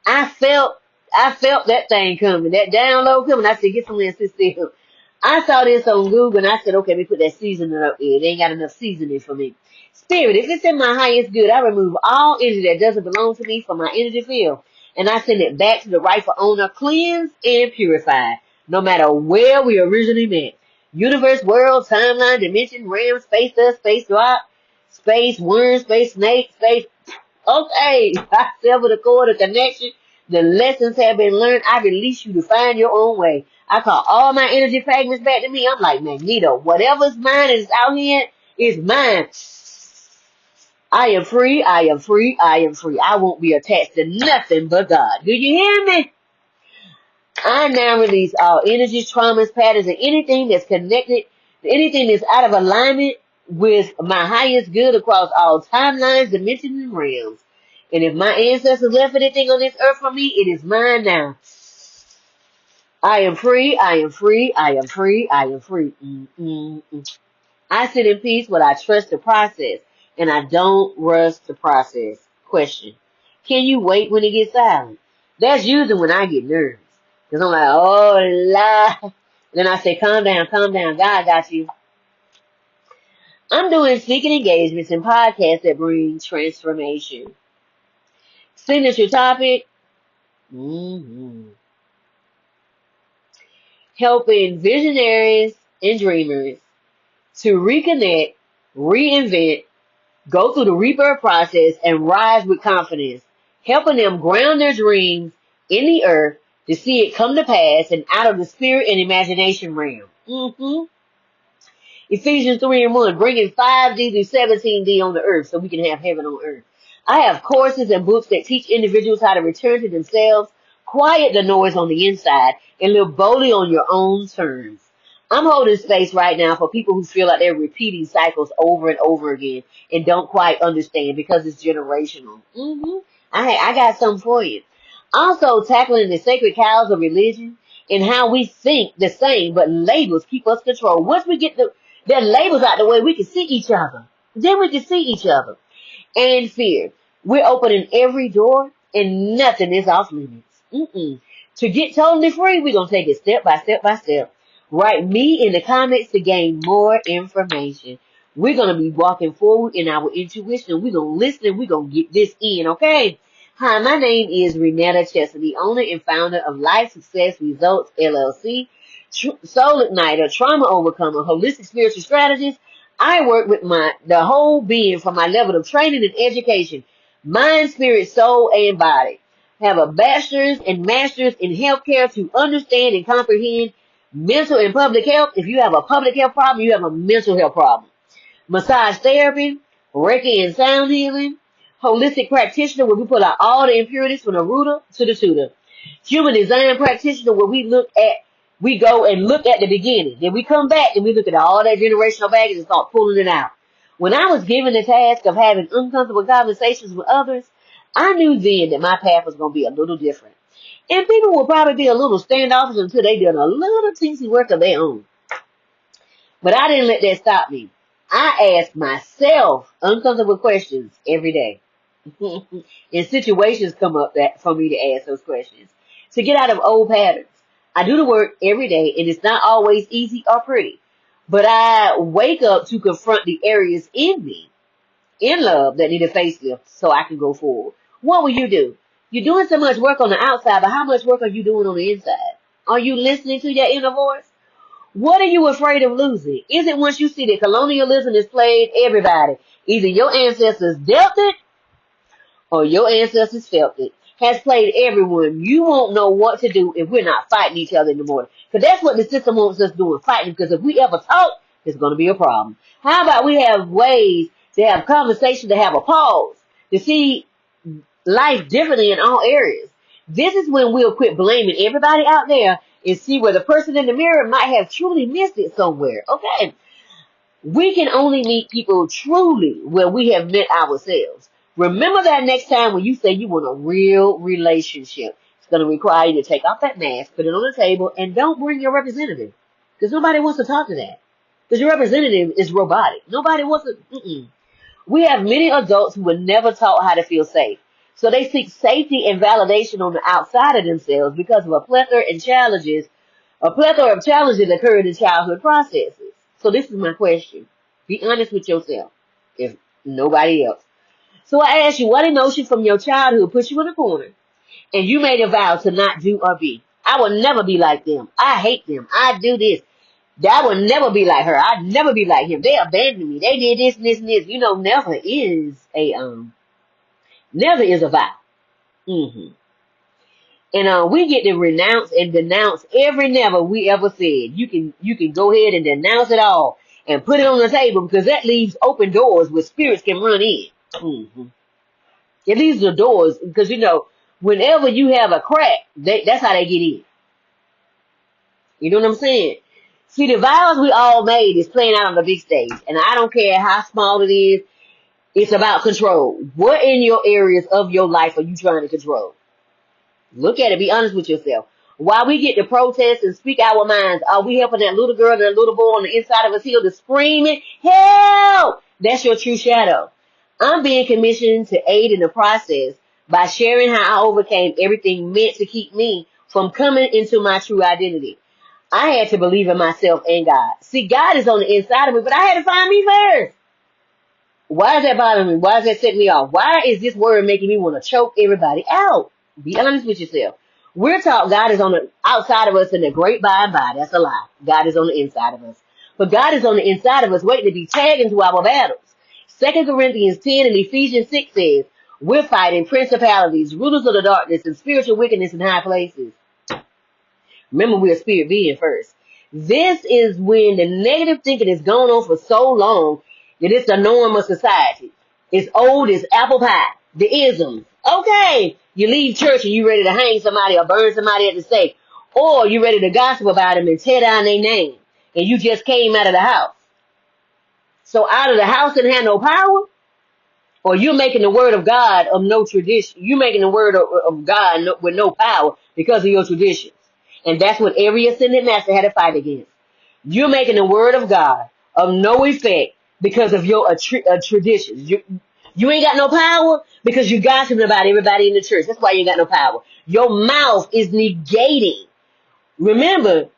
I felt that thing coming, that download coming. I said, get somewhere and sit still. I saw this on Google and I said, okay, let me put that seasoning up there. They ain't got enough seasoning for me. Spirit, if it's in my highest good, I remove all energy that doesn't belong to me from my energy field. And I send it back to the rightful owner, cleansed and purified, no matter where we originally met. Universe, world, timeline, dimension, realm, space dust, space drop, space worm, space snake, space. Okay, I sever the cord of connection. The lessons have been learned. I release you to find your own way. I call all my energy fragments back to me. I'm like Magneto. Whatever's mine is out here is mine. I am free. I am free. I am free. I won't be attached to nothing but God. Do you hear me? I now release all energies, traumas, patterns, and anything that's connected, anything that's out of alignment with my highest good across all timelines, dimensions, and realms. And if my ancestors left anything on this earth for me, it is mine now. I am free, I am free, I am free, I am free. I sit in peace, but I trust the process, and I don't rush the process. Question. Can you wait when it gets silent? That's usually when I get nervous. Because I'm like, oh, la. Then I say, calm down, God got you. I'm doing speaking engagements and podcasts that bring transformation. Signature topic. Helping visionaries and dreamers to reconnect, reinvent, go through the rebirth process, and rise with confidence. Helping them ground their dreams in the earth to see it come to pass and out of the spirit and imagination realm. Ephesians 3:1, bringing 5D through 17D on the earth so we can have heaven on earth. I have courses and books that teach individuals how to return to themselves, quiet the noise on the inside, and live boldly on your own terms. I'm holding space right now for people who feel like they're repeating cycles over and over again and don't quite understand because it's generational. I got something for you. Also tackling the sacred cows of religion and how we think the same, but labels keep us controlled. Once we get the labels out the way, we can see each other. Then we can see each other. And fear. We're opening every door and nothing is off limits. To get totally free, we're going to take it step by step by step. Write me in the comments to gain more information. We're going to be walking forward in our intuition. We're going to listen and we're going to get this in, okay? Hi, my name is RenettaCheston, the owner and founder of Life Success Results, LLC, Soul Igniter, Trauma Overcomer, Holistic Spiritual Strategist. I work with the whole being from my level of training and education, mind, spirit, soul, and body. Have a bachelor's and master's in healthcare to understand and comprehend mental and public health. If you have a public health problem, you have a mental health problem. Massage therapy, Reiki and sound healing, holistic practitioner where we pull out all the impurities from the rooter to the tutor. Human design practitioner where we We go and look at the beginning. Then we come back and we look at all that generational baggage and start pulling it out. When I was given the task of having uncomfortable conversations with others, I knew then that my path was going to be a little different. And people will probably be a little standoffish until they did a little teensy work of their own. But I didn't let that stop me. I asked myself uncomfortable questions every day. And situations come up that for me to ask those questions. To get out of old patterns. I do the work every day, and it's not always easy or pretty. But I wake up to confront the areas in me, in love, that need a facelift so I can go forward. What will you do? You're doing so much work on the outside, but how much work are you doing on the inside? Are you listening to your inner voice? What are you afraid of losing? Is it once you see that colonialism has played everybody? Either your ancestors dealt it or your ancestors felt it. Has played everyone. You won't know what to do if we're not fighting each other in the morning. Because that's what the system wants us doing, fighting. Because if we ever talk, it's going to be a problem. How about we have ways to have conversation, to have a pause, to see life differently in all areas. This is when we'll quit blaming everybody out there and see where the person in the mirror might have truly missed it somewhere. Okay. We can only meet people truly where we have met ourselves. Remember that next time when you say you want a real relationship. It's going to require you to take off that mask, put it on the table, and don't bring your representative. Because nobody wants to talk to that. Because your representative is robotic. Nobody wants to. We have many adults who were never taught how to feel safe. So they seek safety and validation on the outside of themselves because of a plethora of challenges occurred in childhood processes. So this is my question. Be honest with yourself, if nobody else. So I ask you, what emotion from your childhood put you in a corner and you made a vow to not do or be? I will never be like them. I hate them. I do this. I will never be like her. I'd never be like him. They abandoned me. They did this and this and this. You know, never is a vow. And we get to renounce and denounce every never we ever said. You can go ahead and denounce it all and put it on the table because that leaves open doors where spirits can run in. It leaves the doors because, you know, whenever you have a crack, that's how they get in. You know what I'm saying? See, the vows we all made is playing out on the big stage. And I don't care how small it is. It's about control. What in your areas of your life are you trying to control? Look at it. Be honest with yourself. While we get to protest and speak our minds, are we helping that little girl and that little boy on the inside of us heal to screaming, help? That's your true shadow. I'm being commissioned to aid in the process by sharing how I overcame everything meant to keep me from coming into my true identity. I had to believe in myself and God. See, God is on the inside of me, but I had to find me first. Why is that bothering me? Why is that setting me off? Why is this word making me want to choke everybody out? Be honest with yourself. We're taught God is on the outside of us in the great by and by. That's a lie. God is on the inside of us. But God is on the inside of us waiting to be tagged into our battles. 2 Corinthians 10 and Ephesians 6 says, we're fighting principalities, rulers of the darkness, and spiritual wickedness in high places. Remember, we're a spirit being first. This is when the negative thinking has gone on for so long that it's the norm of society. It's old as apple pie. The isms. Okay, you leave church and you ready to hang somebody or burn somebody at the stake. Or you ready to gossip about them and tear down their name. And you just came out of the house. So out of the house and have no power? Or you're making the word of God of no tradition. You're making the word of God with no power because of your traditions. And that's what every ascended master had to fight against. You're making the word of God of no effect because of your traditions. You ain't got no power because you gossiping about everybody in the church. That's why you ain't got no power. Your mouth is negating. Remember,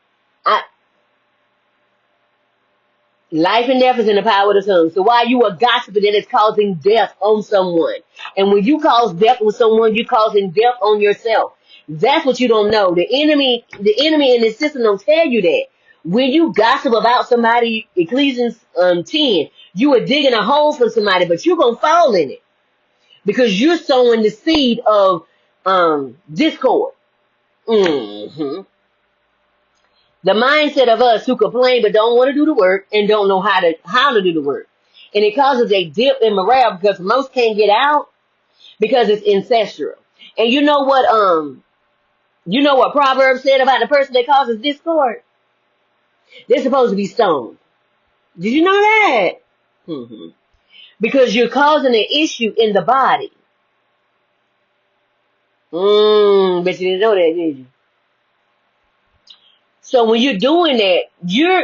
life and death is in the power of the tongue. So while you are gossiping, it is causing death on someone. And when you cause death on someone, you're causing death on yourself. That's what you don't know. The enemy in the system don't tell you that. When you gossip about somebody, Ecclesiastes 10, you are digging a hole for somebody, but you're going to fall in it. Because you're sowing the seed of discord. The mindset of us who complain but don't want to do the work and don't know how to do the work. And it causes a dip in morale because most can't get out because it's ancestral. And you know what You know what Proverbs said about the person that causes discord? They're supposed to be stoned. Did you know that? Hmm. Because you're causing an issue in the body. But you didn't know that, did you? So when you're doing that,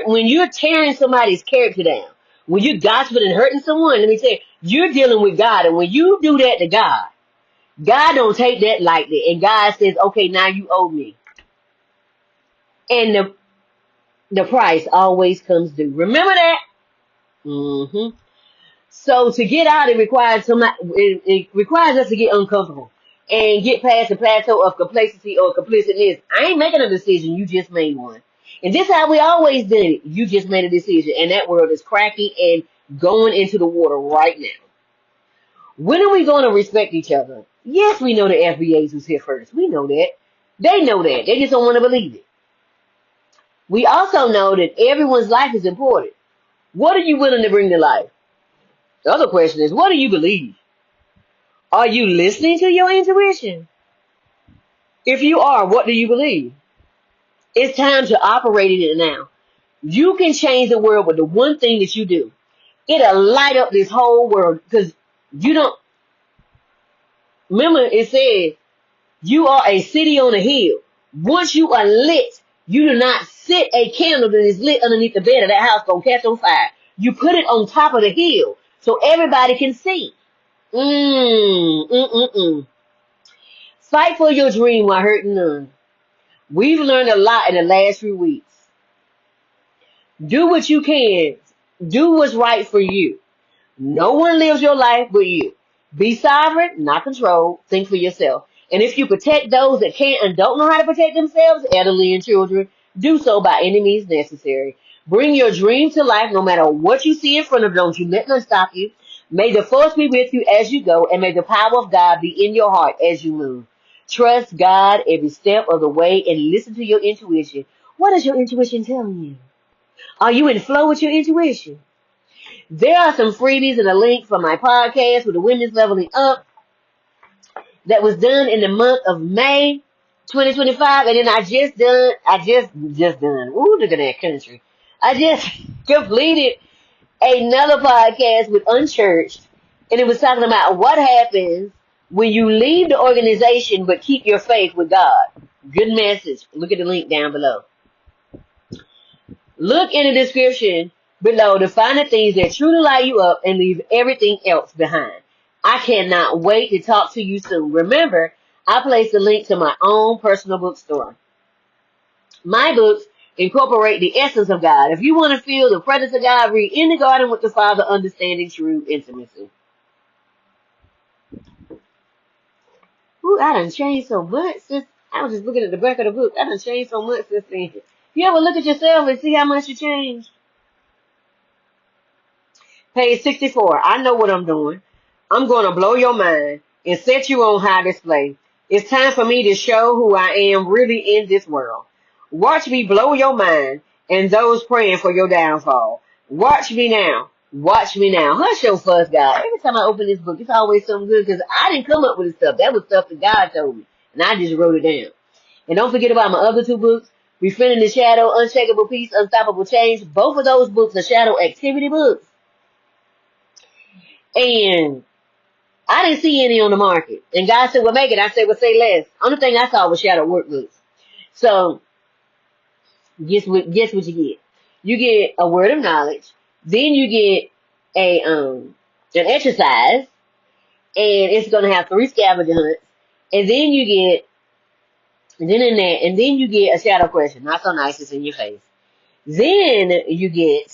when you're tearing somebody's character down, when you're gossiping and hurting someone, let me tell you, you're dealing with God. And when you do that to God, God don't take that lightly. And God says, okay, now you owe me. And the price always comes due. Remember that? Mm-hmm. So to get out, it requires it requires us to get uncomfortable and get past the plateau of complacency or complicitness. I ain't making a decision. You just made one. And this is how we always did it. You just made a decision. And that world is cracking and going into the water right now. When are we going to respect each other? Yes, we know the FBAs was here first. We know that. They know that. They just don't want to believe it. We also know that everyone's life is important. What are you willing to bring to life? The other question is, what do you believe? Are you listening to your intuition? If you are, what do you believe? It's time to operate in it now. You can change the world with the one thing that you do. It'll light up this whole world because you don't. Remember, it says you are a city on a hill. Once you are lit, you do not sit a candle that is lit underneath the bed of that house gonna catch on fire. You put it on top of the hill so everybody can see. Fight for your dream while hurting none. We've learned a lot in the last few weeks. Do what you can. Do what's right for you. No one lives your life but you. Be sovereign, not controlled. Think for yourself. And if you protect those that can't and don't know how to protect themselves, elderly and children, do so by any means necessary. Bring your dream to life no matter what you see in front of you. Don't you let them stop you. May the force be with you as you go, and may the power of God be in your heart as you move. Trust God every step of the way and listen to your intuition. What is your intuition telling you? Are you in flow with your intuition? There are some freebies and a link for my podcast with the Women's Leveling Up that was done in the month of May 2025. And then I just done. Ooh, look at that country. I just completed another podcast with Unchurched, and it was talking about what happens when you leave the organization but keep your faith with God. Good message. Look at the link down below. Look in the description below to find the things that truly light you up and leave everything else behind. I cannot wait to talk to you soon. Remember, I placed a link to my own personal bookstore. My books incorporate the essence of God. If you want to feel the presence of God, read In the Garden with the Father, Understanding True Intimacy. Ooh, I done changed so much since I was just looking at the back of the book. I done changed so much since then. You ever look at yourself and see how much you changed? Page 64. I know what I'm doing. I'm going to blow your mind and set you on high display. It's time for me to show who I am really in this world. Watch me blow your mind and those praying for your downfall. Watch me now. Watch me now. Hush your fuss, God. Every time I open this book, it's always something good because I didn't come up with this stuff. That was stuff that God told me. And I just wrote it down. And don't forget about my other two books, Befriending the Shadow, Unshakable Peace, Unstoppable Change. Both of those books are shadow activity books. And I didn't see any on the market. And God said, well, make it. I said, well, say less. Only thing I saw was shadow workbooks. So, guess what you get? You get a word of knowledge. Then you get an exercise. And it's going to have 3 scavenger hunts. And then you get, and then you get a shadow question. Not so nice, it's in your face. Then you get,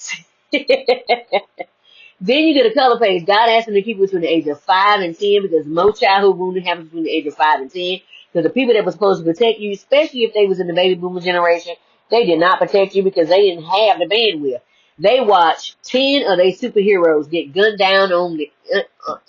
then you get a color page. God asked them to keep it between the age of 5 and 10 because most childhood wounding happens between the age of 5 and 10. Because the people that were supposed to protect you, especially if they was in the baby boomer generation, they did not protect you because they didn't have the bandwidth. They watched 10 of their superheroes get gunned down on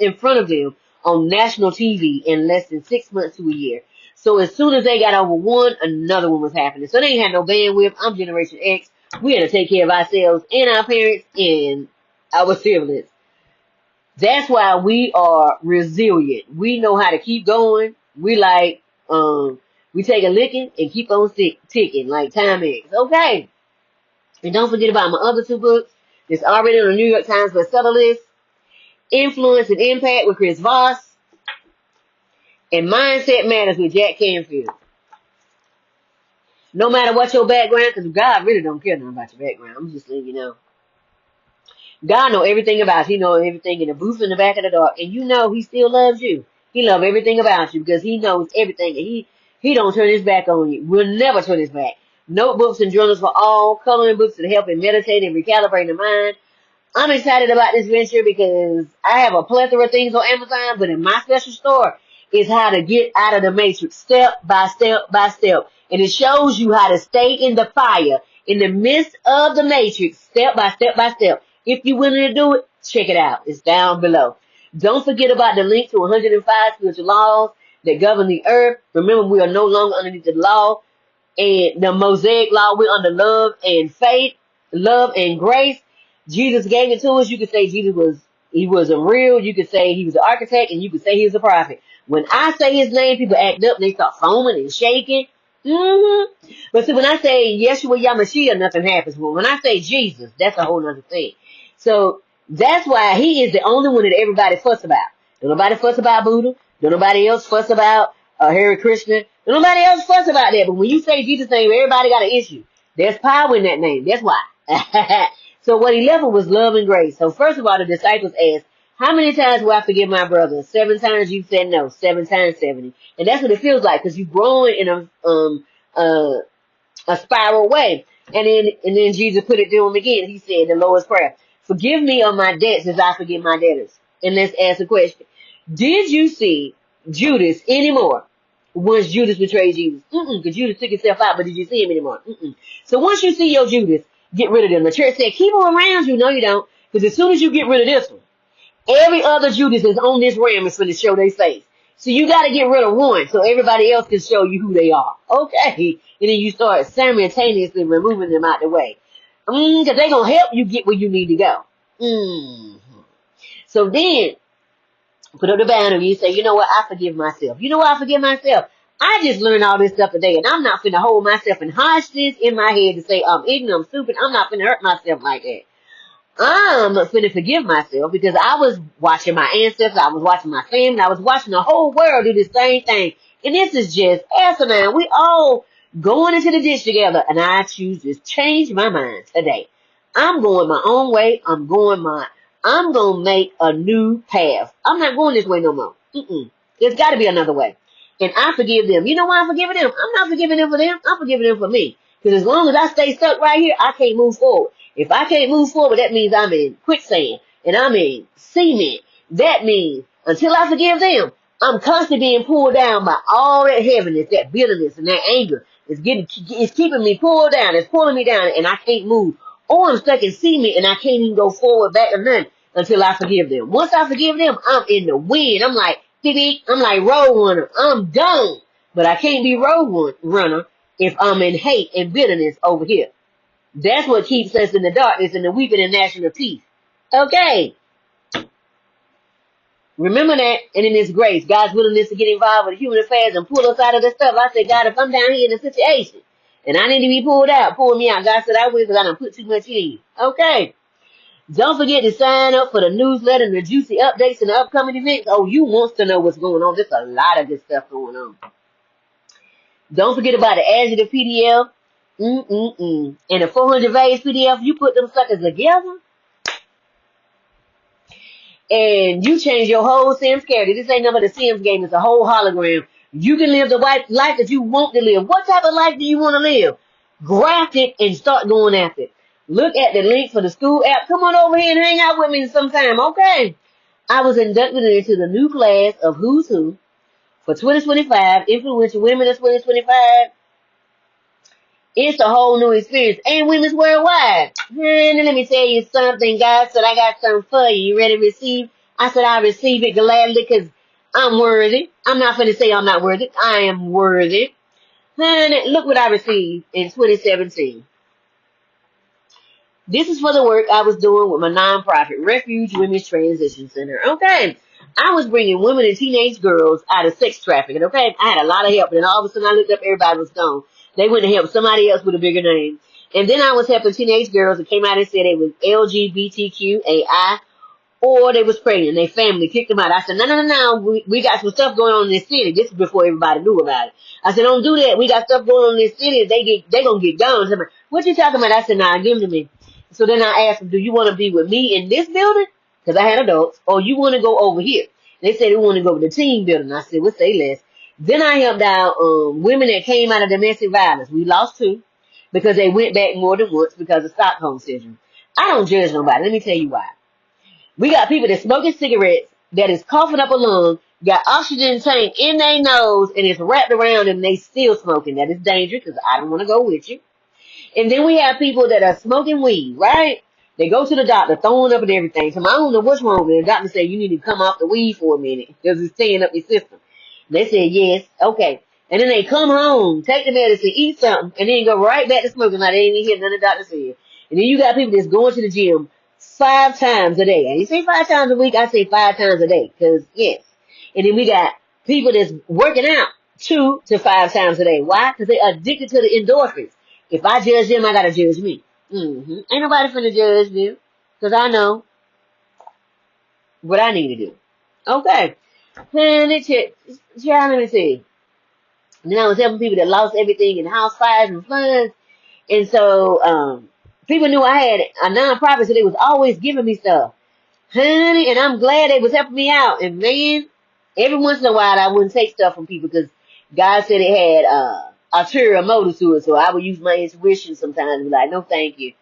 in front of them on national TV in less than 6 months to a year. So as soon as they got over one, another one was happening. So they ain't had no bandwidth. I'm Generation X. We had to take care of ourselves and our parents and our siblings. That's why we are resilient. We know how to keep going. We like We take a licking and keep on ticking like time X. Okay. And don't forget about my other 2 books. It's already on the New York Times bestseller list. Influence and Impact with Chris Voss. And Mindset Matters with Jack Canfield. No matter what your background, because God really don't care nothing about your background. I'm just letting you know. God know everything about you. He know everything in the booth in the back of the dark. And you know he still loves you. He loves everything about you because he knows everything. And he don't turn his back on you. We'll never turn his back. Notebooks and journals for all. Coloring books to help in meditating and recalibrating the mind. I'm excited about this venture because I have a plethora of things on Amazon, but in my special store is how to get out of the matrix step by step by step. And it shows you how to stay in the fire in the midst of the matrix step by step by step. If you're willing to do it, check it out. It's down below. Don't forget about the link to 105 spiritual laws that govern the earth. Remember, we are no longer underneath the law and the Mosaic law. We're under love and faith, love and grace. Jesus gave it to us. You could say he was a real. You could say he was an architect, and you could say he was a prophet. When I say his name, people act up and they start foaming and shaking. But see, when I say Yeshua Yamashiach, nothing happens. But when I say Jesus, that's a whole other thing. So that's why he is the only one that everybody fuss about. Don't nobody fuss about Buddha. Don't nobody else fuss about Hare Krishna. Don't nobody else fuss about that. But when you say Jesus' name, everybody got an issue. There's power in that name. That's why. So what he left with was love and grace. So first of all, the disciples asked, how many times will I forgive my brother? 7 times. You said no. 7 times 70. And that's what it feels like because you're growing in a spiral way. And then Jesus put it to him again. He said the Lord's Prayer. Forgive me of my debts as I forgive my debtors. And let's ask a question. Did you see Judas anymore once Judas betrayed Jesus? Because Judas took himself out, but did you see him anymore? So once you see your Judas, get rid of them. The church said, keep them around you. No, you don't. Because as soon as you get rid of this one, every other Judas is on this ram is going to show their face. So you got to get rid of one so everybody else can show you who they are. Okay. And then you start simultaneously removing them out the way. Because they're going to help you get where you need to go. So then, put up the boundary. You say, you know what? I forgive myself. You know what? I forgive myself. I just learned all this stuff today, and I'm not finna hold myself in harshness in my head to say I'm ignorant, I'm stupid. I'm not finna hurt myself like that. I'm finna forgive myself because I was watching my ancestors, I was watching my family, I was watching the whole world do the same thing. And this is just asinine. We all going into the ditch together, and I choose to change my mind today. I'm going my own way. I'm gonna make a new path. I'm not going this way no more. There's got to be another way. And I forgive them. You know why I'm forgiving them? I'm not forgiving them for them. I'm forgiving them for me. Because as long as I stay stuck right here, I can't move forward. If I can't move forward, that means I'm in quicksand and I'm in cement. That means until I forgive them, I'm constantly being pulled down by all that heaviness, that bitterness, and that anger. It's keeping me pulled down. It's pulling me down, and I can't move. Or I'm stuck in cement, and I can't even go forward, back, or nothing until I forgive them. Once I forgive them, I'm in the wind. I'm like, I'm like road runner. I'm done. But I can't be road runner if I'm in hate and bitterness over here. That's what keeps us in the darkness and the weeping and gnashing of teeth. Okay. Remember that, and in His grace, God's willingness to get involved with human affairs and pull us out of this stuff. I said, God, if I'm down here in a situation and I need to be pulled out, pull me out. God said, I will because I done put too much in you. Okay. Don't forget to sign up for the newsletter and the juicy updates and the upcoming events. Oh, you want to know what's going on. There's a lot of good stuff going on. Don't forget about the Adjective PDF. And the 400 Values PDF. You put them suckers together, and you change your whole Sims character. This ain't nothing but a Sims game. It's a whole hologram. You can live the life that you want to live. What type of life do you want to live? Graft it and start going after it. Look at the link for the school app. Come on over here and hang out with me sometime, okay? I was inducted into the new class of Who's Who for 2025, Influential Women of 2025. It's a whole new experience. And women's worldwide. And let me tell you something. God said, I got something for you. You ready to receive? I said, I receive it gladly because I'm worthy. I'm not going to say I'm not worthy. I am worthy. And look what I received in 2017. This is for the work I was doing with my nonprofit, Refuge Women's Transition Center. Okay. I was bringing women and teenage girls out of sex trafficking, okay? I had a lot of help, and then all of a sudden I looked up, everybody was gone. They went and helped somebody else with a bigger name. And then I was helping teenage girls that came out and said they was LGBTQAI, or they was pregnant, and their family kicked them out. I said, no, we got some stuff going on in this city. This is before everybody knew about it. I said, don't do that. We got stuff going on in this city. They gonna get gone. Somebody, what you talking about? I said, nah, give them to me. So then I asked them, do you want to be with me in this building? Because I had adults. Or you want to go over here? They said they want to go to the team building. I said, we'll say less. Then I helped out women that came out of domestic violence. We lost 2 because they went back more than once because of Stockholm syndrome. I don't judge nobody. Let me tell you why. We got people that smoking cigarettes, that is coughing up a lung, got oxygen tank in their nose, and it's wrapped around them, and they still smoking. That is dangerous because I don't want to go with you. And then we have people that are smoking weed, right? They go to the doctor, throwing up and everything. So I don't know what's wrong with it. The doctor said, you need to come off the weed for a minute because it's tearing up your system. They said, yes, okay. And then they come home, take the medicine, eat something, and then go right back to smoking like they ain't hear nothing the doctor said. And then you got people that's going to the gym 5 times a day. And you say 5 times a week, I say 5 times a day. Because, yes. And then we got people that's working out 2 to 5 times a day. Why? Because they're addicted to the endorphins. If I judge them, I got to judge me. Ain't nobody finna judge them. Because I know what I need to do. Okay. Let me see. And then I was helping people that lost everything in house fires and floods. And so, people knew I had a nonprofit, so they was always giving me stuff. Honey, and I'm glad they was helping me out. And man, every once in a while I wouldn't take stuff from people because God said it had, ulterior motives to it. So I would use my intuition sometimes and be like, no, thank you.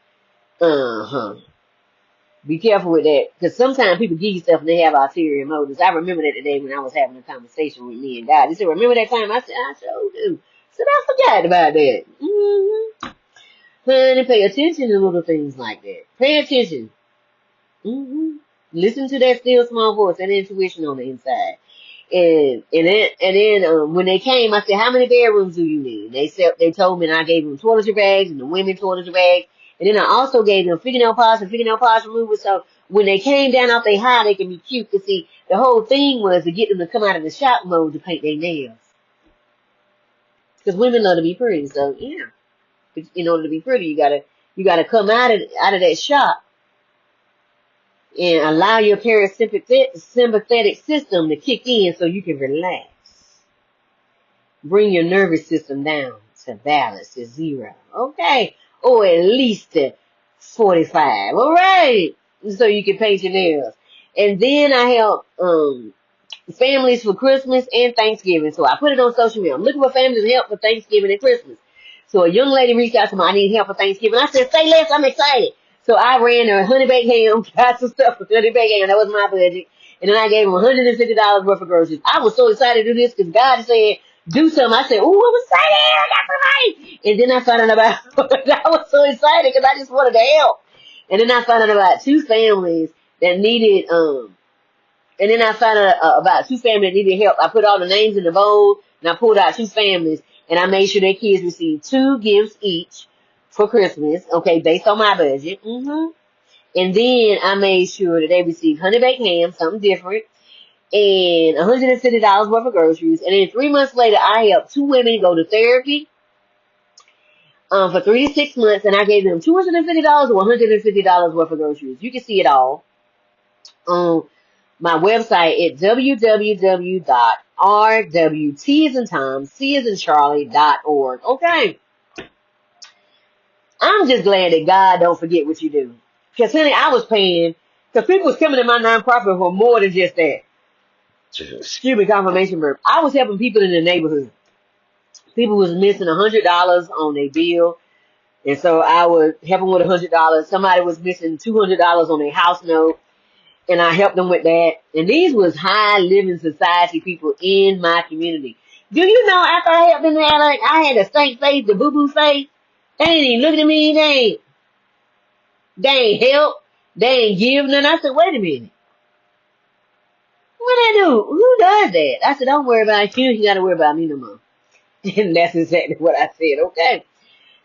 Be careful with that. Because sometimes people give you stuff and they have ulterior motives. I remember that today when I was having a conversation with me and God. He said, remember that time? I said, I sure do. I said, I forgot about that. Honey, pay attention to little things like that. Pay attention. Listen to that still small voice, that intuition on the inside. And then when they came, I said, how many bedrooms do you need? They told me, and I gave them toiletry bags and the women toiletry bags. And then I also gave them fingernail polish and fingernail polish remover. So when they came down off their high, they can be cute. Cause see, the whole thing was to get them to come out of the shop mode to paint their nails. Cause women love to be pretty. So yeah, in order to be pretty, you gotta come out of that shop and allow your parasympathetic system to kick in so you can relax. Bring your nervous system down to balance, to 0. Okay. Or at least to 45. All right. So you can paint your nails. And then I help families for Christmas and Thanksgiving. So I put it on social media. I'm looking for families to help for Thanksgiving and Christmas. So a young lady reached out to me. I need help for Thanksgiving. I said, say less. I'm excited. So I ran a honey baked ham, got some stuff for honey baked ham. That was my budget. And then I gave them $150 worth of groceries. I was so excited to do this because God said, do something. I said, ooh, I'm excited. I got some money. And then I found out about, I was so excited because I just wanted to help. And then I found out about 2 families that needed, and then I found out about 2 families that needed help. I put all the names in the bowl and I pulled out 2 families and I made sure their kids received 2 gifts each for Christmas. Okay. Based on my budget. And then I made sure that they received honey baked ham, something different, and $150 worth of groceries. And then 3 months later, I helped 2 women go to therapy for 3 to 6 months, and I gave them $250 or $150 worth of groceries. You can see it all on my website at www.rwtasincharlie.org. Okay. I'm just glad that God don't forget what you do. Because, honey, I was paying, because people was coming to my nonprofit for more than just that. Excuse me, confirmation verb. I was helping people in the neighborhood. People was missing $100 on their bill. And so I would help them with $100. Somebody was missing $200 on their house note. And I helped them with that. And these was high living society people in my community. Do you know after I helped them, I had a stank face, the boo-boo face. They ain't even looking at me. They ain't help. They ain't give none. I said, wait a minute. What I do? Who does that? I said, don't worry about you. You got to worry about me no more. And that's exactly what I said. Okay.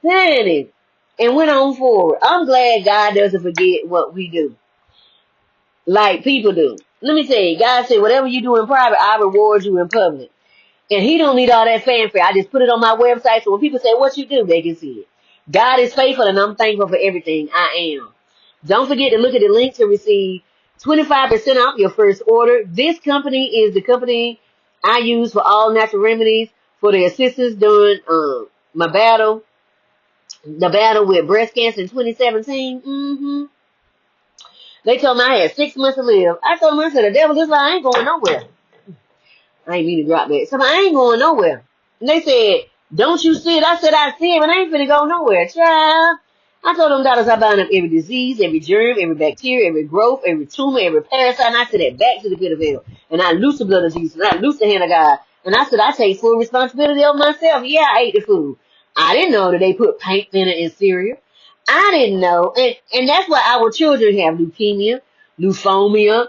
Honey. And went on forward. I'm glad God doesn't forget what we do. Like people do. Let me tell you, God said, whatever you do in private, I reward you in public. And he don't need all that fanfare. I just put it on my website so when people say what you do, they can see it. God is faithful and I'm thankful for everything I am. Don't forget to look at the link to receive 25% off your first order. This company is the company I use for all natural remedies for the assistance during my battle, the battle with breast cancer in 2017. They told me I had 6 months to live. I told them, I said, the devil is like, I ain't going nowhere. I ain't mean to drop that. So I ain't going nowhere. And they said, don't you see it? I said, I see it, but I ain't finna go nowhere. Child. I told them doctors I bind up every disease, every germ, every bacteria, every growth, every tumor, every parasite, and I said that back to the pit of hell. And I loose the blood of Jesus, and I loose the hand of God. And I said, I take full responsibility of myself. Yeah, I ate the food. I didn't know that they put paint thinner in cereal. I didn't know. And that's why our children have leukemia, leukemia,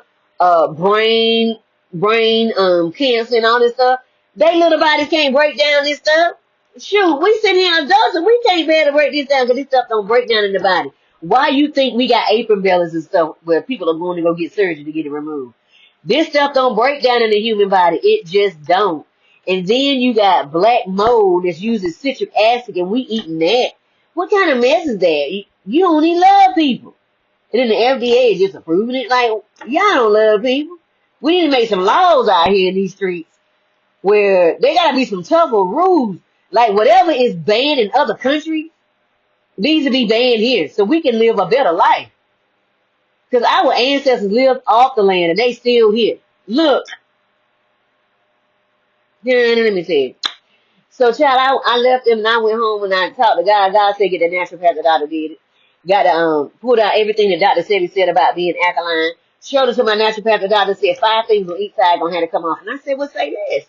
brain cancer and all this stuff. They little bodies can't break down this stuff. Shoot, we sit here adults and we can't bear to break this down because this stuff don't break down in the body. Why you think we got apron bellies and stuff where people are going to go get surgery to get it removed? This stuff don't break down in the human body. It just don't. And then you got black mold that's using citric acid and we eating that. What kind of mess is that? You don't even love people. And then the FDA is just approving it. Like, y'all don't love people. We need to make some laws out here in these streets where there gotta be some tougher rules. Like whatever is banned in other countries needs to be banned here so we can live a better life. Because our ancestors lived off the land and they still here. Look. Let me see. So, child, I left them and I went home and I talked to God. God said, get the naturopath. The doctor did it. Got to pull out everything the doctor said he said about being alkaline. Showed it to my naturopath. The doctor said 5 things on each side gonna have to come off. And I said, well, say less.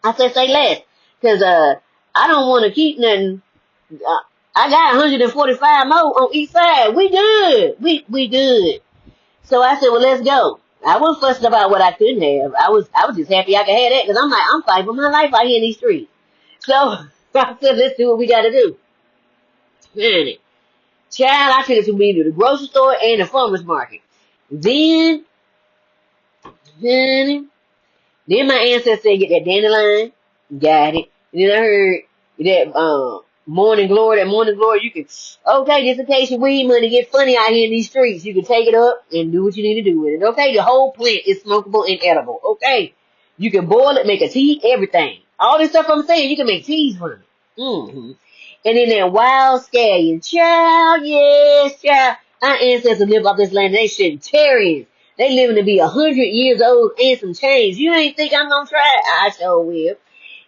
I said, say less. Because I don't want to keep nothing. I got 145 more on each side. We good. We good. So I said, well, let's go. I wasn't fussing about what I couldn't have. I was just happy I could have that because I'm like, I'm fighting for my life out here in these streets. So I said, let's do what we got to do. Man, child, I took it to me to the grocery store and the farmer's market. Then my ancestor said, get that dandelion. Got it. And then I heard that morning glory. That morning glory, you can, okay, just in case your weed money get funny out here in these streets, you can take it up and do what you need to do with it. Okay, the whole plant is smokable and edible. Okay, you can boil it, make a tea, everything. All this stuff I'm saying, you can make teas from it. And then that wild scallion, child, yes, child. Our ancestors live off this land. They Shintarians. They living to be 100 years old and some change. You ain't think I'm gonna try it? I sure will.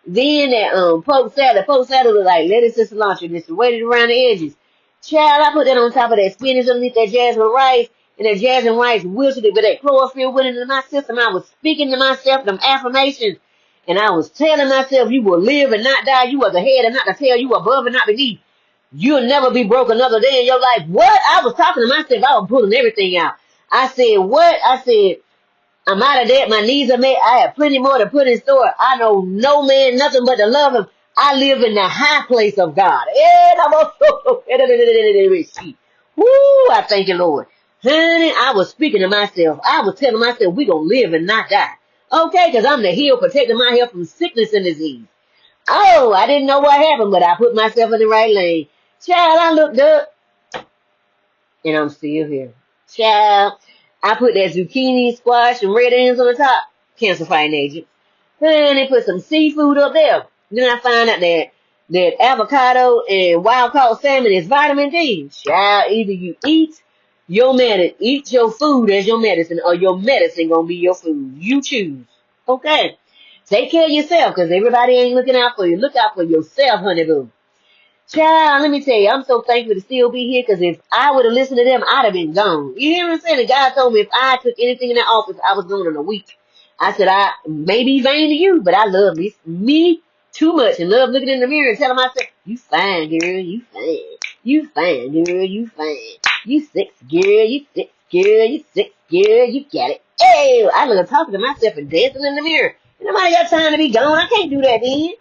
Then that poke salad look like lettuce and cilantro, just weighted around the edges. Child, I put that on top of that spinach underneath that jasmine rice, and that jasmine rice wilted it with that chlorophyll went into my system. I was speaking to myself them affirmations, and I was telling myself, you will live and not die. You are the head and not the tail. You are above and not beneath. You'll never be broke another day in your life. What? I was talking to myself. I was pulling everything out. I said, what? I said, I'm out of that. My needs are met. I have plenty more to put in store. I know no man, nothing but to love him. I live in the high place of God. And I'm also, woo, I thank you, Lord. Honey, I was speaking to myself. I was telling myself, we gonna live and not die. Okay, because I'm the heal, protecting my health from sickness and disease. Oh, I didn't know what happened, but I put myself in the right lane. Child, I looked up, and I'm still here. Child, I put that zucchini, squash, and red onions on the top. Cancer-fighting agent. And they put some seafood up there. Then I find out that avocado and wild-caught salmon is vitamin D. Child, either you eat your food as your medicine, or your medicine gonna be your food. You choose. Okay? Take care of yourself, because everybody ain't looking out for you. Look out for yourself, honey boo. Child, let me tell you, I'm so thankful to still be here, because if I would have listened to them, I'd have been gone. You hear what I'm saying? And God told me if I took anything in that office, I was gone in a week. I said, I may be vain to you, but I love me too much and love looking in the mirror and telling myself, you fine, girl, you fine. You fine, girl, you fine. You sexy, girl, you sexy, girl, you sexy, girl, you got it. Hey, I love talking to myself and dancing in the mirror. Nobody got time to be gone. I can't do that then.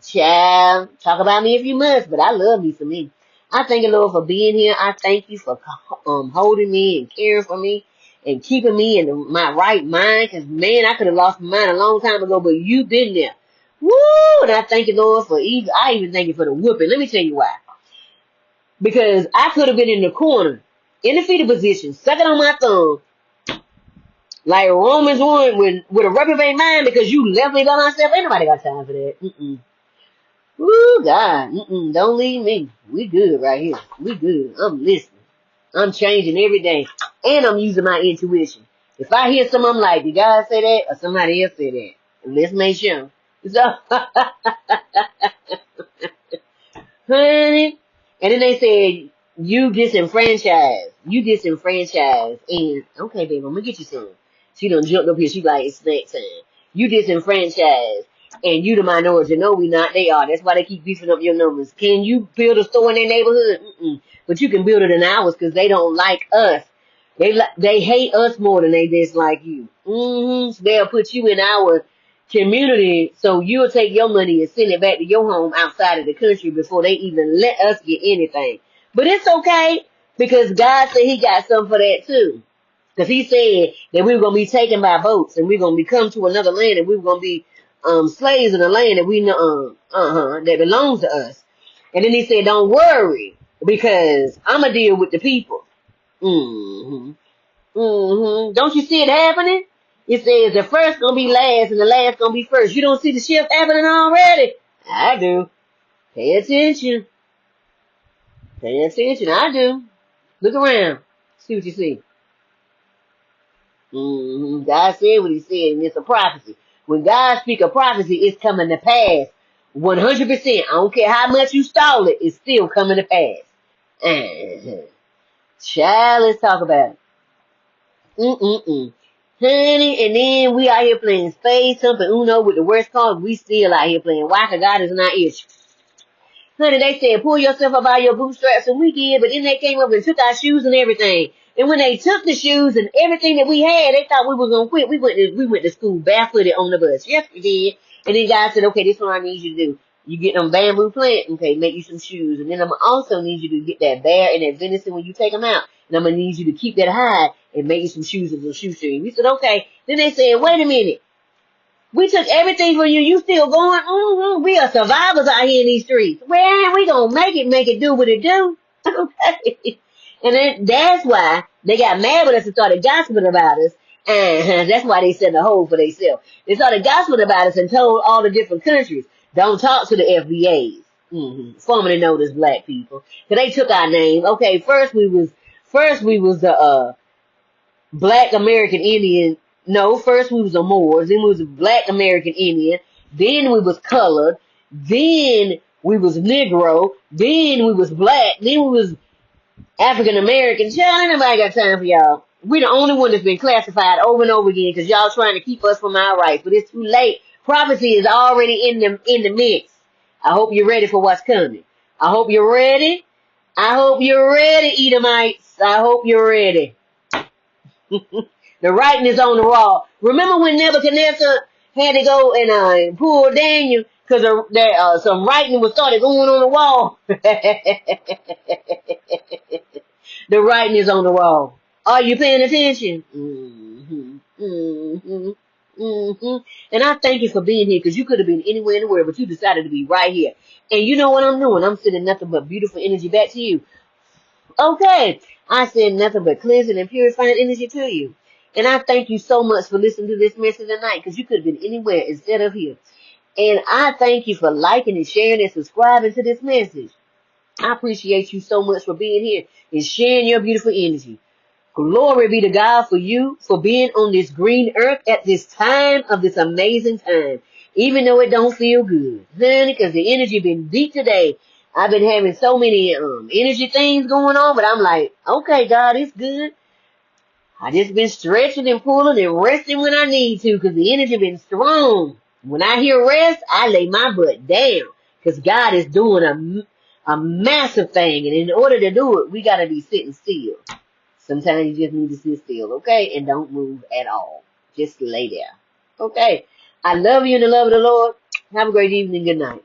Child, talk about me if you must, but I love me for me. I thank you, Lord, for being here. I thank you for holding me and caring for me. and keeping me in my right mind. Because, man, I could have lost my mind a long time ago, but you've been there. Woo! And I thank you, Lord, I even thank you for the whooping. Let me tell you why. Because I could have been in the corner, in the fetal position, sucking on my thumb, like Romans 1 with a reprobate mind because you left me by myself. Ain't nobody got time for that. Woo, God. Don't leave me. We good right here. We good. I'm listening. I'm changing every day. And I'm using my intuition. If I hear something, I'm like, did God say that? Or somebody else say that? And let's make sure. So, honey. And then they said, you disenfranchised. You disenfranchised. And, okay, baby, I'm going to get you some. She done jumped up here. She like, it's snack time. You disenfranchised. And you the minority. No, we not. They are. That's why they keep beefing up your numbers. Can you build a store in their neighborhood? But you can build it in ours because they don't like us. They hate us more than they dislike you. So they'll put you in our community, so you'll take your money and send it back to your home outside of the country before they even let us get anything. But it's okay because God said he got something for that too. Because he said that we were going to be taken by boats and we're going to come to another land and we were going to be slaves in a land that we know that belongs to us. And then he said, don't worry because I'm going to deal with the people. Don't you see it happening? It says the first gonna be last and the last gonna be first. You don't see the shift happening already? I do. Pay attention. Pay attention. I do. Look around. See what you see. God said what he said, and it's a prophecy. When God speaks a prophecy, it's coming to pass. 100%. I don't care how much you stall it, it's still coming to pass. Child, let's talk about it. Honey, and then we out here playing spades, something Uno with the worst cards. We still out here playing. Why? 'Cause God is not ish. Honey, they said pull yourself up out your bootstraps, and we did, but then they came up and took our shoes and everything. And when they took the shoes and everything that we had, they thought we were gonna quit. We went to school barefooted on the bus. Yes, we did. And then God said, okay, this is what I need you to do. You get them bamboo plant, okay, make you some shoes. And then I'm also need you to get that bear and that venison when you take them out. And I'm going to need you to keep that hide and make you some shoes and some shoestrings. We said, okay. Then they said, wait a minute. We took everything from you. You still going? We are survivors out here in these streets. Well, we going to make it do what it do. Okay. And then that's why they got mad with us and started gossiping about us. And that's why they sent a hole for themselves. They started gossiping about us and told all the different countries, don't talk to the FBAs. Formerly known as black people. Cause they took our name. Okay, first we was the Black American Indian. No, first we was the Moors, then we was a Black American Indian, then we was colored, then we was Negro, then we was black, then we was African American. Child, ain't nobody got time for y'all. We're the only one that's been classified over and over again because y'all trying to keep us from our rights, but it's too late. Prophecy is already in the mix. I hope you're ready for what's coming. I hope you're ready. I hope you're ready, Edomites. I hope you're ready. The writing is on the wall. Remember when Nebuchadnezzar had to go and pull Daniel because some writing was started going on the wall? The writing is on the wall. Are you paying attention? And I thank you for being here because you could have been anywhere in the world, but you decided to be right here. And you know what I'm doing? I'm sending nothing but beautiful energy back to you. Okay. I send nothing but cleansing and purifying energy to you. And I thank you so much for listening to this message tonight because you could have been anywhere instead of here. And I thank you for liking and sharing and subscribing to this message. I appreciate you so much for being here and sharing your beautiful energy. Glory be to God for you, for being on this green earth at this time of this amazing time. Even though it don't feel good. Honey, because the energy been deep today. I've been having so many energy things going on, but I'm like, okay, God, it's good. I just been stretching and pulling and resting when I need to because the energy been strong. When I hear rest, I lay my butt down because God is doing a massive thing. And in order to do it, we got to be sitting still. Sometimes you just need to sit still, okay? And don't move at all. Just lay there. Okay. I love you in the love of the Lord. Have a great evening. Good night.